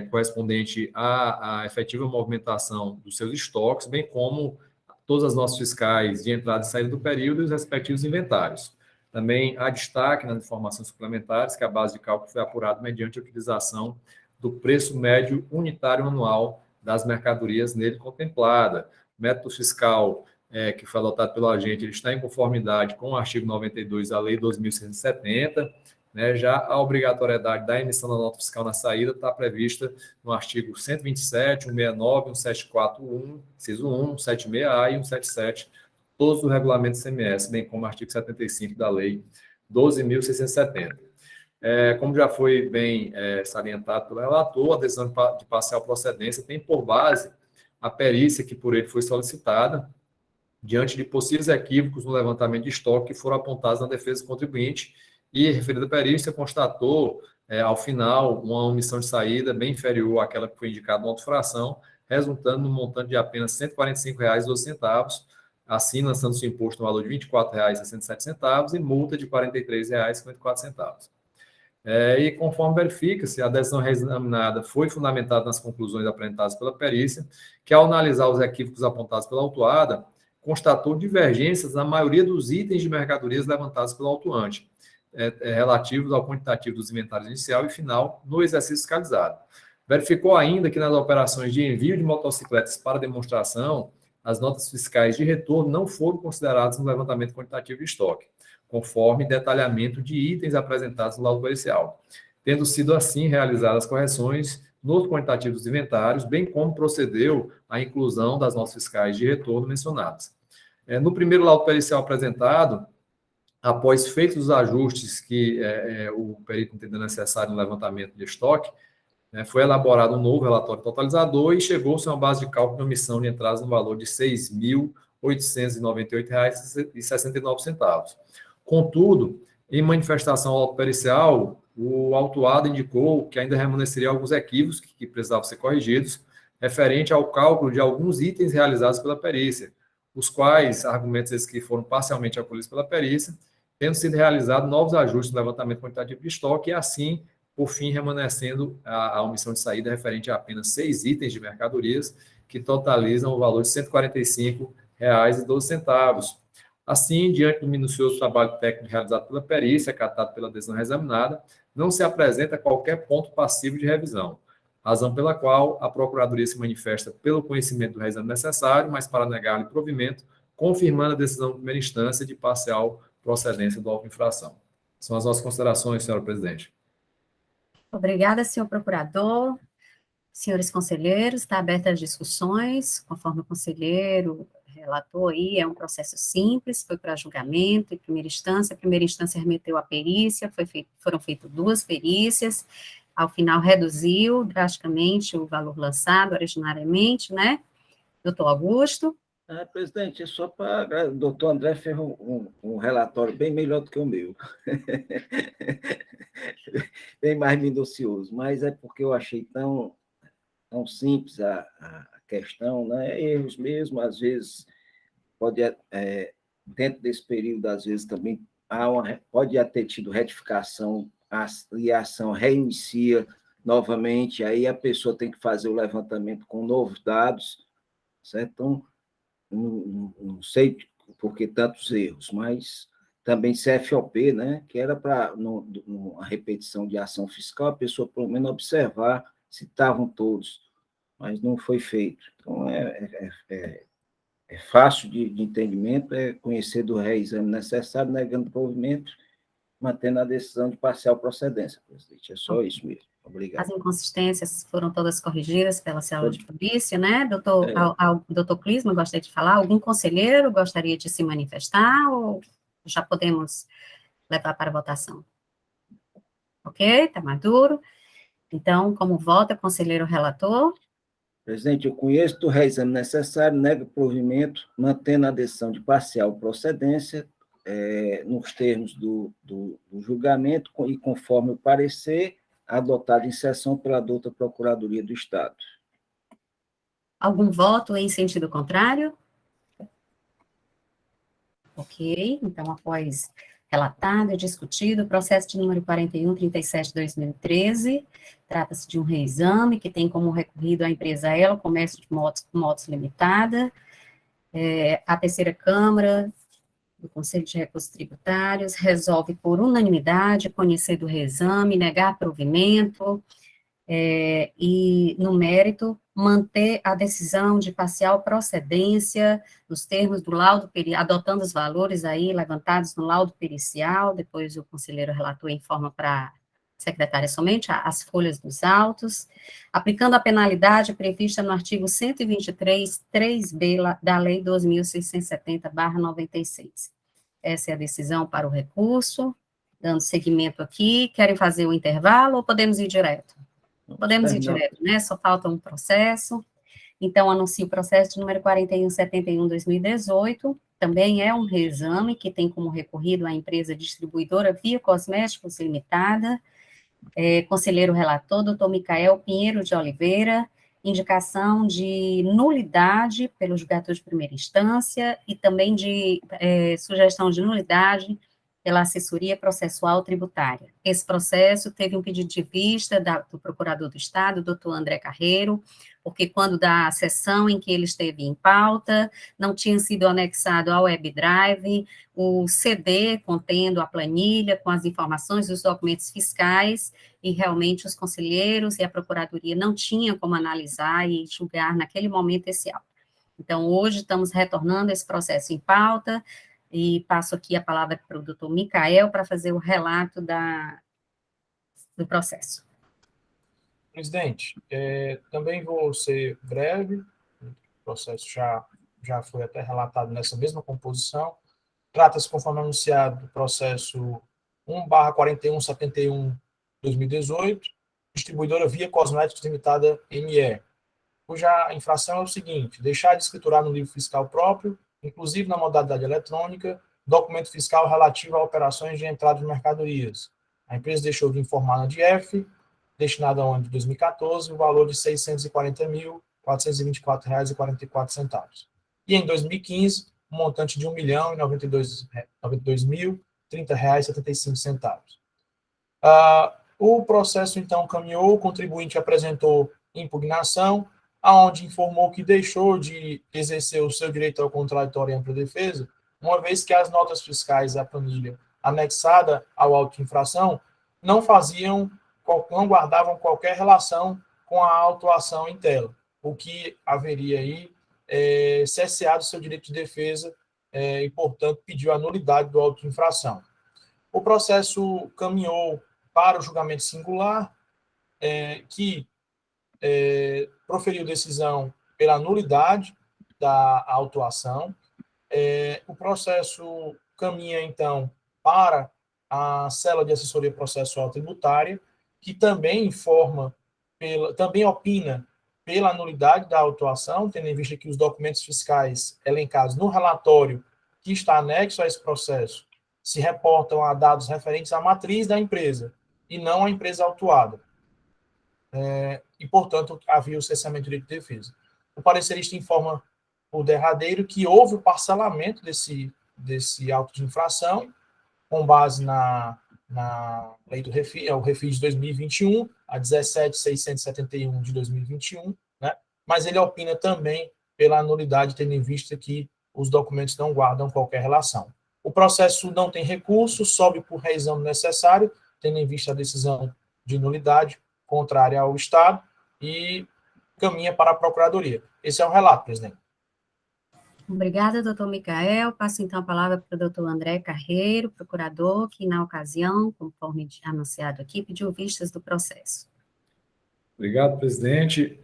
correspondente à efetiva movimentação dos seus estoques, bem como todas as notas fiscais de entrada e saída do período e os respectivos inventários. Também há destaque nas informações suplementares que a base de cálculo foi apurada mediante a utilização do preço médio unitário anual das mercadorias nele contemplada. O método fiscal que foi adotado pelo agente, ele está em conformidade com o artigo 92 da Lei 2.170, né? Já a obrigatoriedade da emissão da nota fiscal na saída está prevista no artigo 127, 169, 1741, inciso 1, 176A e 177, todos os regulamentos CMS, bem como o artigo 75 da Lei 12.670. Como já foi bem salientado pelo relator, a decisão de parcial procedência tem por base a perícia que por ele foi solicitada, diante de possíveis equívocos no levantamento de estoque que foram apontados na defesa do contribuinte, e a referida perícia constatou, ao final, uma omissão de saída bem inferior àquela que foi indicada na autofração, resultando no montante de apenas R$ 145,12, assim lançando-se imposto no valor de R$ 24,67 e multa de R$ 43,54. E conforme verifica-se, a decisão reexaminada foi fundamentada nas conclusões apresentadas pela perícia, que ao analisar os equívocos apontados pela autuada, constatou divergências na maioria dos itens de mercadorias levantados pelo autuante, relativos ao quantitativo dos inventários inicial e final no exercício fiscalizado. Verificou ainda que nas operações de envio de motocicletas para demonstração, as notas fiscais de retorno não foram consideradas no levantamento quantitativo de estoque, conforme detalhamento de itens apresentados no laudo pericial, tendo sido assim realizadas correções nos quantitativos dos inventários, bem como procedeu à inclusão das notas fiscais de retorno mencionadas. No primeiro laudo pericial apresentado, após feitos os ajustes que o perito entendeu necessário no levantamento de estoque, foi elaborado um novo relatório totalizador e chegou-se a uma base de cálculo de omissão de entradas no valor de R$ 6.898,69. Contudo, em manifestação ao auto pericial, o autuado indicou que ainda remanesceria alguns equívocos que precisavam ser corrigidos, referente ao cálculo de alguns itens realizados pela perícia, os quais, argumentos esses que foram parcialmente acolhidos pela perícia, tendo sido realizados novos ajustes no levantamento quantitativo de estoque e, assim, por fim, remanescendo a omissão de saída referente a apenas 6 itens de mercadorias, que totalizam o valor de R$ 145,12. Assim, diante do minucioso trabalho técnico realizado pela perícia, acatado pela decisão reexaminada, não se apresenta qualquer ponto passivo de revisão, razão pela qual a Procuradoria se manifesta pelo conhecimento do reexame necessário, mas para negar-lhe provimento, confirmando a decisão de primeira instância de parcial procedência do auto de infração. São as nossas considerações, senhora presidente. Obrigada, senhor procurador. Senhores conselheiros, está aberta as discussões, conforme o conselheiro relatou aí, é um processo simples, foi para julgamento em primeira instância, a primeira instância remeteu à perícia, foram feitas 2 perícias, ao final reduziu drasticamente o valor lançado originariamente, né? Doutor Augusto? Presidente, é só para... O doutor André fez um relatório bem melhor do que o meu. Bem mais minucioso, mas é porque eu achei tão simples a questão, né? Erros mesmo, às vezes, dentro desse período, às vezes também pode ter tido retificação, e a ação reinicia novamente, aí a pessoa tem que fazer o levantamento com novos dados, certo? Então, não sei por que tantos erros, mas também CFOP, né? Que era para, numa repetição de ação fiscal, a pessoa pelo menos observar se estavam todos, mas não foi feito. Então, é fácil de entendimento, é conhecer do reexame necessário, negando o provimento, mantendo a decisão de parcial procedência, presidente. É só isso mesmo. Obrigado. As inconsistências foram todas corrigidas pela célula de polícia, né? Doutor Clisma, gostaria de falar? Algum conselheiro gostaria de se manifestar ou já podemos levar para votação? Ok, está maduro. Então, como vota, conselheiro relator? Presidente, eu conheço do reexame necessário, nego o provimento, mantendo a decisão de parcial procedência, nos termos do julgamento e conforme o parecer adotado em sessão pela douta Procuradoria do Estado. Algum voto em sentido contrário? Ok, então, após relatado e discutido, o processo de número 4137/2013, trata-se de um reexame que tem como recorrido a empresa Elo Comércio de Motos Limitada, a terceira Câmara do Conselho de Recursos Tributários resolve por unanimidade conhecer do reexame, negar provimento, e, no mérito, manter a decisão de parcial procedência nos termos do laudo, adotando os valores aí levantados no laudo pericial, depois o conselheiro relator informa para a secretária somente as folhas dos autos, aplicando a penalidade prevista no artigo 123, 3b da Lei 2.670/96. Essa é a decisão para o recurso, dando seguimento aqui. Querem fazer o intervalo ou podemos ir direto? Podemos ir direto, né? Só falta um processo. Então, anuncio o processo de número 4171/2018. Também é um reexame que tem como recorrido a empresa distribuidora Via Cosméticos Limitada. Conselheiro relator, doutor Micael Pinheiro de Oliveira. Indicação de nulidade pelo julgador de primeira instância e também de sugestão de nulidade pela assessoria processual tributária. Esse processo teve um pedido de vista do procurador do Estado, doutor André Carreiro, porque quando da sessão em que ele esteve em pauta, não tinha sido anexado ao WebDrive o CD contendo a planilha com as informações dos documentos fiscais, e realmente os conselheiros e a procuradoria não tinham como analisar e julgar naquele momento esse auto. Então, hoje estamos retornando esse processo em pauta, e passo aqui a palavra para o doutor Micael para fazer o relato do processo. Presidente, também vou ser breve, o processo já foi até relatado nessa mesma composição. Trata-se, conforme anunciado, do processo 1/4171/2018, distribuidora Via Cosméticos Limitada ME, cuja infração é o seguinte: deixar de escriturar no livro fiscal próprio, inclusive na modalidade eletrônica, documento fiscal relativo a operações de entrada de mercadorias, A empresa deixou de informar na DIEF, destinado ao ano de 2014, o valor de R$ 640.424,44. E em 2015, um montante de R$ 1.092.030,75. O processo, então, caminhou, o contribuinte apresentou impugnação, aonde informou que deixou de exercer o seu direito ao contraditório e ampla defesa, uma vez que as notas fiscais da planilha anexada ao auto de infração não guardavam qualquer relação com a autuação em tela, o que haveria aí cesseado seu direito de defesa e, portanto, pediu a nulidade do auto de infração. O processo caminhou para o julgamento singular, que proferiu decisão pela nulidade da autuação. O processo caminha, então, para a Cela de Assessoria Processual Tributária, que também também opina pela nulidade da autuação, tendo em vista que os documentos fiscais elencados no relatório que está anexo a esse processo se reportam a dados referentes à matriz da empresa e não à empresa autuada. E, portanto, havia o cessamento do direito de defesa. O parecerista informa por derradeiro que houve o parcelamento desse auto de infração, com base na lei do Refis, o Refis de 2021, a 17.671 de 2021, né? Mas ele opina também pela nulidade, tendo em vista que os documentos não guardam qualquer relação. O processo não tem recurso, sobe por reexame necessário, tendo em vista a decisão de nulidade contrária ao Estado, e caminha para a Procuradoria. Esse é o relato, presidente. Obrigada, doutor Micael. Passo, então, a palavra para o doutor André Carreiro, procurador, que, na ocasião, conforme anunciado aqui, pediu vistas do processo. Obrigado, presidente.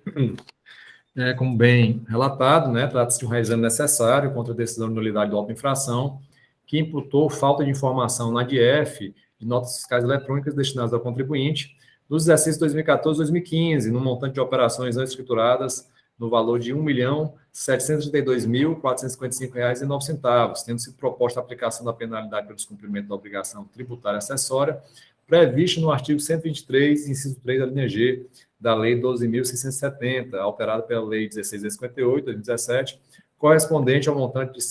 Como bem relatado, né, trata-se de um reexame necessário contra a decisão de nulidade do auto de infração, que imputou falta de informação na DIEF de notas fiscais eletrônicas destinadas ao contribuinte nos exercícios 2014 e 2015, no montante de operações não escrituradas no valor de R$ 1.732.455,09, tendo sido proposta a aplicação da penalidade pelo descumprimento da obrigação tributária acessória, prevista no artigo 123, inciso 3 da linha G, da Lei 12.670, alterada pela Lei 16.058, 2017, correspondente ao montante de R$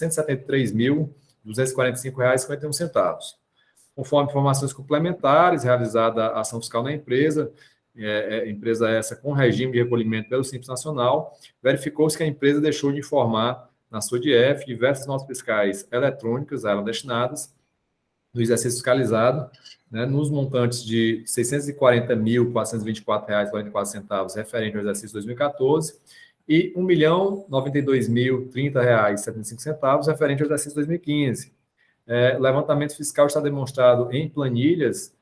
173.245,51. Conforme informações complementares, realizada a ação fiscal na empresa, empresa essa com regime de recolhimento pelo Simples Nacional, verificou-se que a empresa deixou de informar na sua DIEF diversas notas fiscais eletrônicas a ela destinadas do exercício fiscalizado, né, nos montantes de R$ 640.424,44 referente ao exercício 2014 e R$ 1.092.030,75 referente ao exercício 2015. Levantamento fiscal está demonstrado em planilhas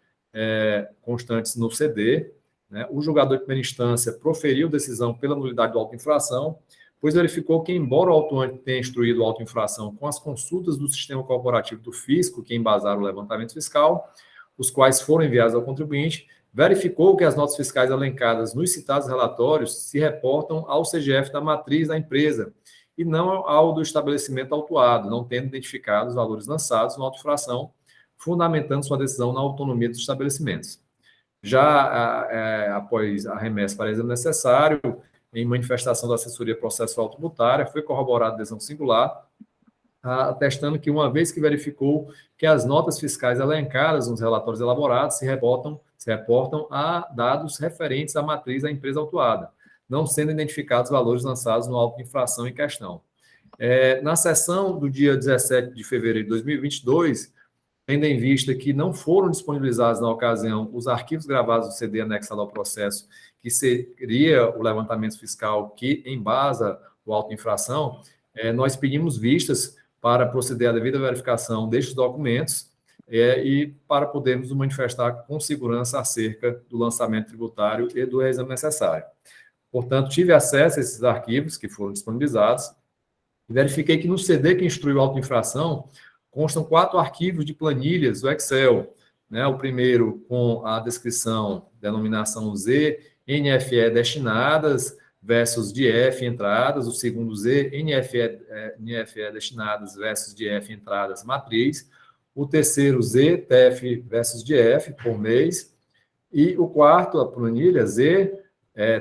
constantes no CD, né? O julgador de primeira instância proferiu decisão pela nulidade do auto de infração, pois verificou que, embora o autuante tenha instruído o auto de infração com as consultas do sistema corporativo do fisco que embasaram o levantamento fiscal, os quais foram enviados ao contribuinte, verificou que as notas fiscais elencadas nos citados relatórios se reportam ao CGF da matriz da empresa e não ao do estabelecimento autuado, não tendo identificado os valores lançados no auto de infração, fundamentando sua decisão na autonomia dos estabelecimentos. Já após a remessa para exame necessário, em manifestação da assessoria processual tributária, foi corroborada a adesão singular, atestando que, uma vez que verificou que as notas fiscais elencadas nos relatórios elaborados se reportam a dados referentes à matriz da empresa autuada, não sendo identificados valores lançados no auto de infração em questão. Na sessão do dia 17 de fevereiro de 2022, tendo em vista que não foram disponibilizados na ocasião os arquivos gravados do CD anexado ao processo, que seria o levantamento fiscal que embasa o auto de infração, nós pedimos vistas para proceder à devida verificação destes documentos e para podermos nos manifestar com segurança acerca do lançamento tributário e do reexame necessário. Portanto, tive acesso a esses arquivos que foram disponibilizados e verifiquei que no CD que instruiu o auto de infração constam 4 arquivos de planilhas do Excel, né? O primeiro com a descrição, denominação Z, NFE destinadas versus DF entradas, o segundo Z, NFE destinadas versus DF entradas matriz, o terceiro Z, TF versus DF por mês, e o quarto, a planilha Z,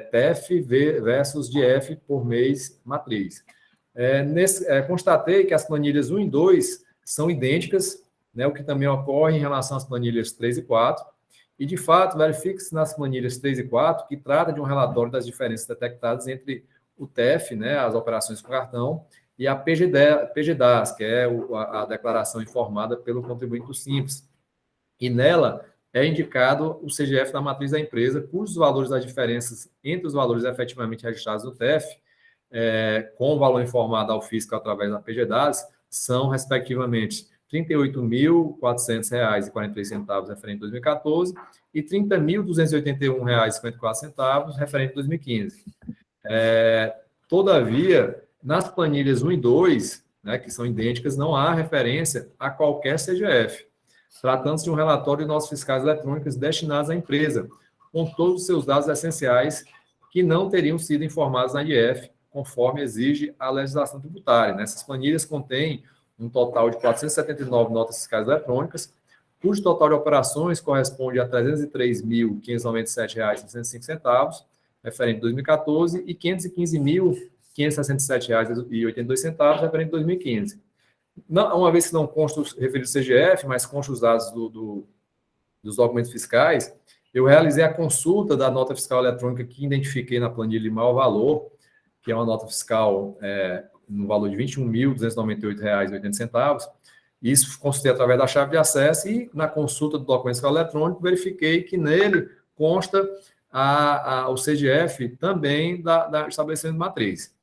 TF versus DF por mês matriz. Constatei que as planilhas 1 e 2 são idênticas, né, o que também ocorre em relação às planilhas 3 e 4, e, de fato, verifica-se nas planilhas 3 e 4 que trata de um relatório das diferenças detectadas entre o TEF, né, as operações com cartão, e a PGDAS, que é a declaração informada pelo contribuinte do Simples. E nela é indicado o CGF da matriz da empresa, cujos valores das diferenças entre os valores efetivamente registrados no TEF, com o valor informado ao fisco através da PGDAS, são, respectivamente, R$ 38.400,43 referente a 2014 e R$ 30.281,54 referente a 2015. Todavia, nas planilhas 1 e 2, né, que são idênticas, não há referência a qualquer CGF, tratando-se de um relatório de notas fiscais eletrônicas destinadas à empresa, com todos os seus dados essenciais que não teriam sido informados na IF, conforme exige a legislação tributária. Essas planilhas contêm um total de 479 notas fiscais eletrônicas, cujo total de operações corresponde a R$ 303.597,65, referente a 2014, e R$ 515.567,82, referente a 2015. Uma vez que não consta o referido CGF, mas consta os dados dos documentos fiscais, eu realizei a consulta da nota fiscal eletrônica que identifiquei na planilha de maior valor, que é uma nota fiscal no valor de R$ 21.298,80. Isso consultei através da chave de acesso e, na consulta do documento fiscal eletrônico, verifiquei que nele consta o CGF também da estabelecimento matriz.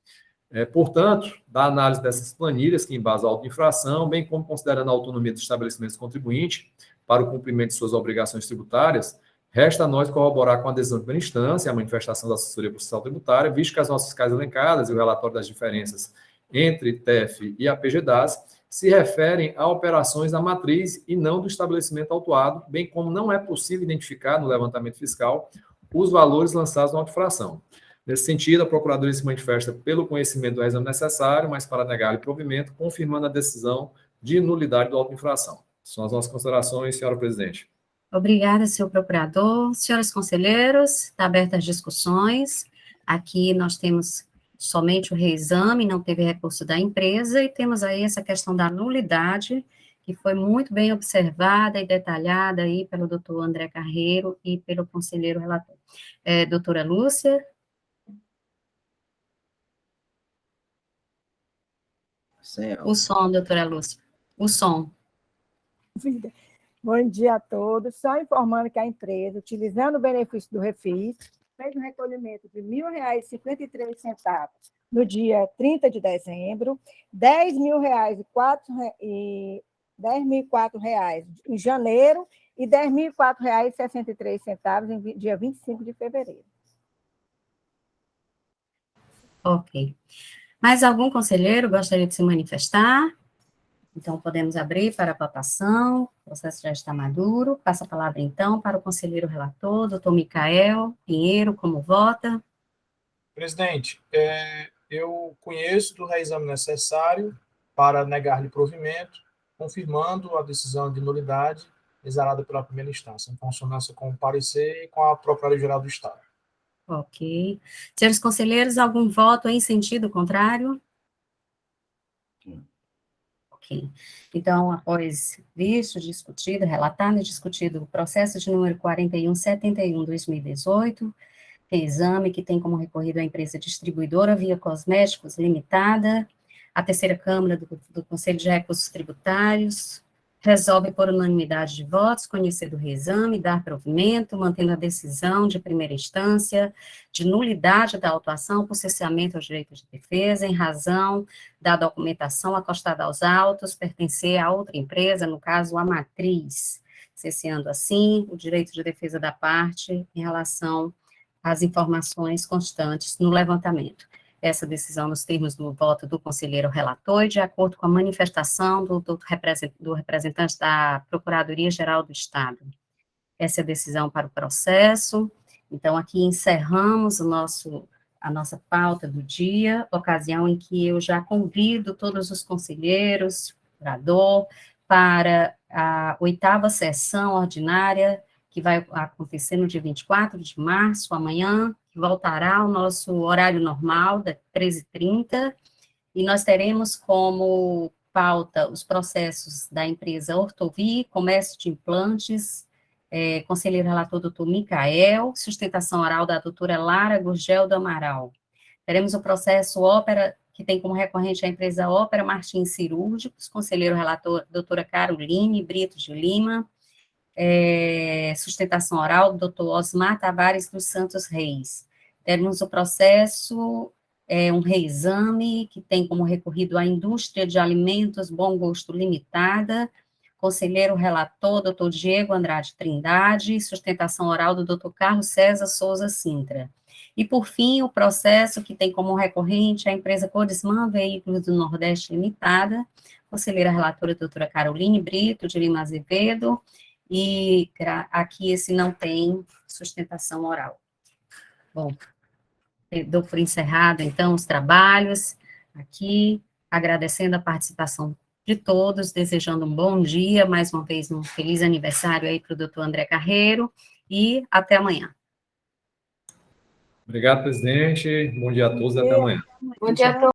Portanto, da análise dessas planilhas, que embasam a auto-infração, bem como considerando a autonomia dos estabelecimentos contribuintes para o cumprimento de suas obrigações tributárias, resta a nós corroborar com a adesão de primeira instância, a manifestação da assessoria processual tributária, visto que as notas fiscais elencadas e o relatório das diferenças entre TEF e a PGDAS se referem a operações da matriz e não do estabelecimento autuado, bem como não é possível identificar no levantamento fiscal os valores lançados na auto-infração. Nesse sentido, a Procuradoria se manifesta pelo conhecimento do exame necessário, mas para negar-lhe provimento, confirmando a decisão de nulidade da auto-infração. São as nossas considerações, senhora presidente. Obrigada, senhor procurador. Senhores conselheiros, está aberta as discussões. Aqui nós temos somente o reexame, não teve recurso da empresa, e temos aí essa questão da nulidade, que foi muito bem observada e detalhada aí pelo doutor André Carreiro e pelo conselheiro relator. Doutora Lúcia? O som, doutora Lúcia. O som. Bom dia a todos. Só informando que a empresa, utilizando o benefício do Refis, fez um recolhimento de R$ 1.053 no dia 30 de dezembro, R$ 10.004 em janeiro e R$ 10.004,63 em dia 25 de fevereiro. Ok. Mais algum conselheiro gostaria de se manifestar? Então, podemos abrir para a votação. O processo já está maduro. Passo a palavra, então, para o conselheiro relator, doutor Micael Pinheiro, como vota? Presidente, eu conheço do reexame necessário para negar-lhe provimento, confirmando a decisão de nulidade exarada pela primeira instância, em consonância com o parecer e com a Procuradoria-Geral do Estado. Ok. Senhores conselheiros, algum voto em sentido contrário? Ok. Então, após visto, discutido, relatado e discutido o processo de número 4171/2018, exame que tem como recorrido a empresa distribuidora Via Cosméticos Limitada, a terceira Câmara do Conselho de Recursos Tributários resolve por unanimidade de votos conhecer do reexame, dar provimento, mantendo a decisão de primeira instância de nulidade da autuação por cesseamento ao direito de defesa, em razão da documentação acostada aos autos, pertencer a outra empresa, no caso, a matriz, cesseando assim o direito de defesa da parte em relação às informações constantes no levantamento. Essa decisão nos termos do voto do conselheiro relator e de acordo com a manifestação do representante da Procuradoria-Geral do Estado. Essa é a decisão para o processo. Então, aqui encerramos a nossa pauta do dia, ocasião em que eu já convido todos os conselheiros, procurador, para a 8ª sessão ordinária, que vai acontecer no dia 24 de março, amanhã, que voltará ao nosso horário normal, das 13h30, e nós teremos como pauta os processos da empresa Ortovi, comércio de implantes, conselheiro relator doutor Micael, sustentação oral da doutora Lara Gurgel do Amaral. Teremos o processo Ópera, que tem como recorrente a empresa Ópera Martins Cirúrgicos, conselheiro relator doutora Caroline Brito de Lima, sustentação oral do doutor Osmar Tavares dos Santos Reis. Teremos o processo, um reexame, que tem como recorrido a Indústria de Alimentos Bom Gosto Limitada, conselheiro relator doutor Diego Andrade Trindade, sustentação oral do doutor Carlos César Souza Sintra. E, por fim, o processo que tem como recorrente a empresa Codisman Veículos do Nordeste Limitada, conselheira relatora doutora Caroline Brito de Lima Azevedo, e aqui esse não tem sustentação oral. Bom, dou por encerrado, então, os trabalhos aqui, agradecendo a participação de todos, desejando um bom dia, mais uma vez um feliz aniversário aí para o doutor André Carreiro, e até amanhã. Obrigado, presidente. Bom dia a todos e até amanhã. Bom dia a todos.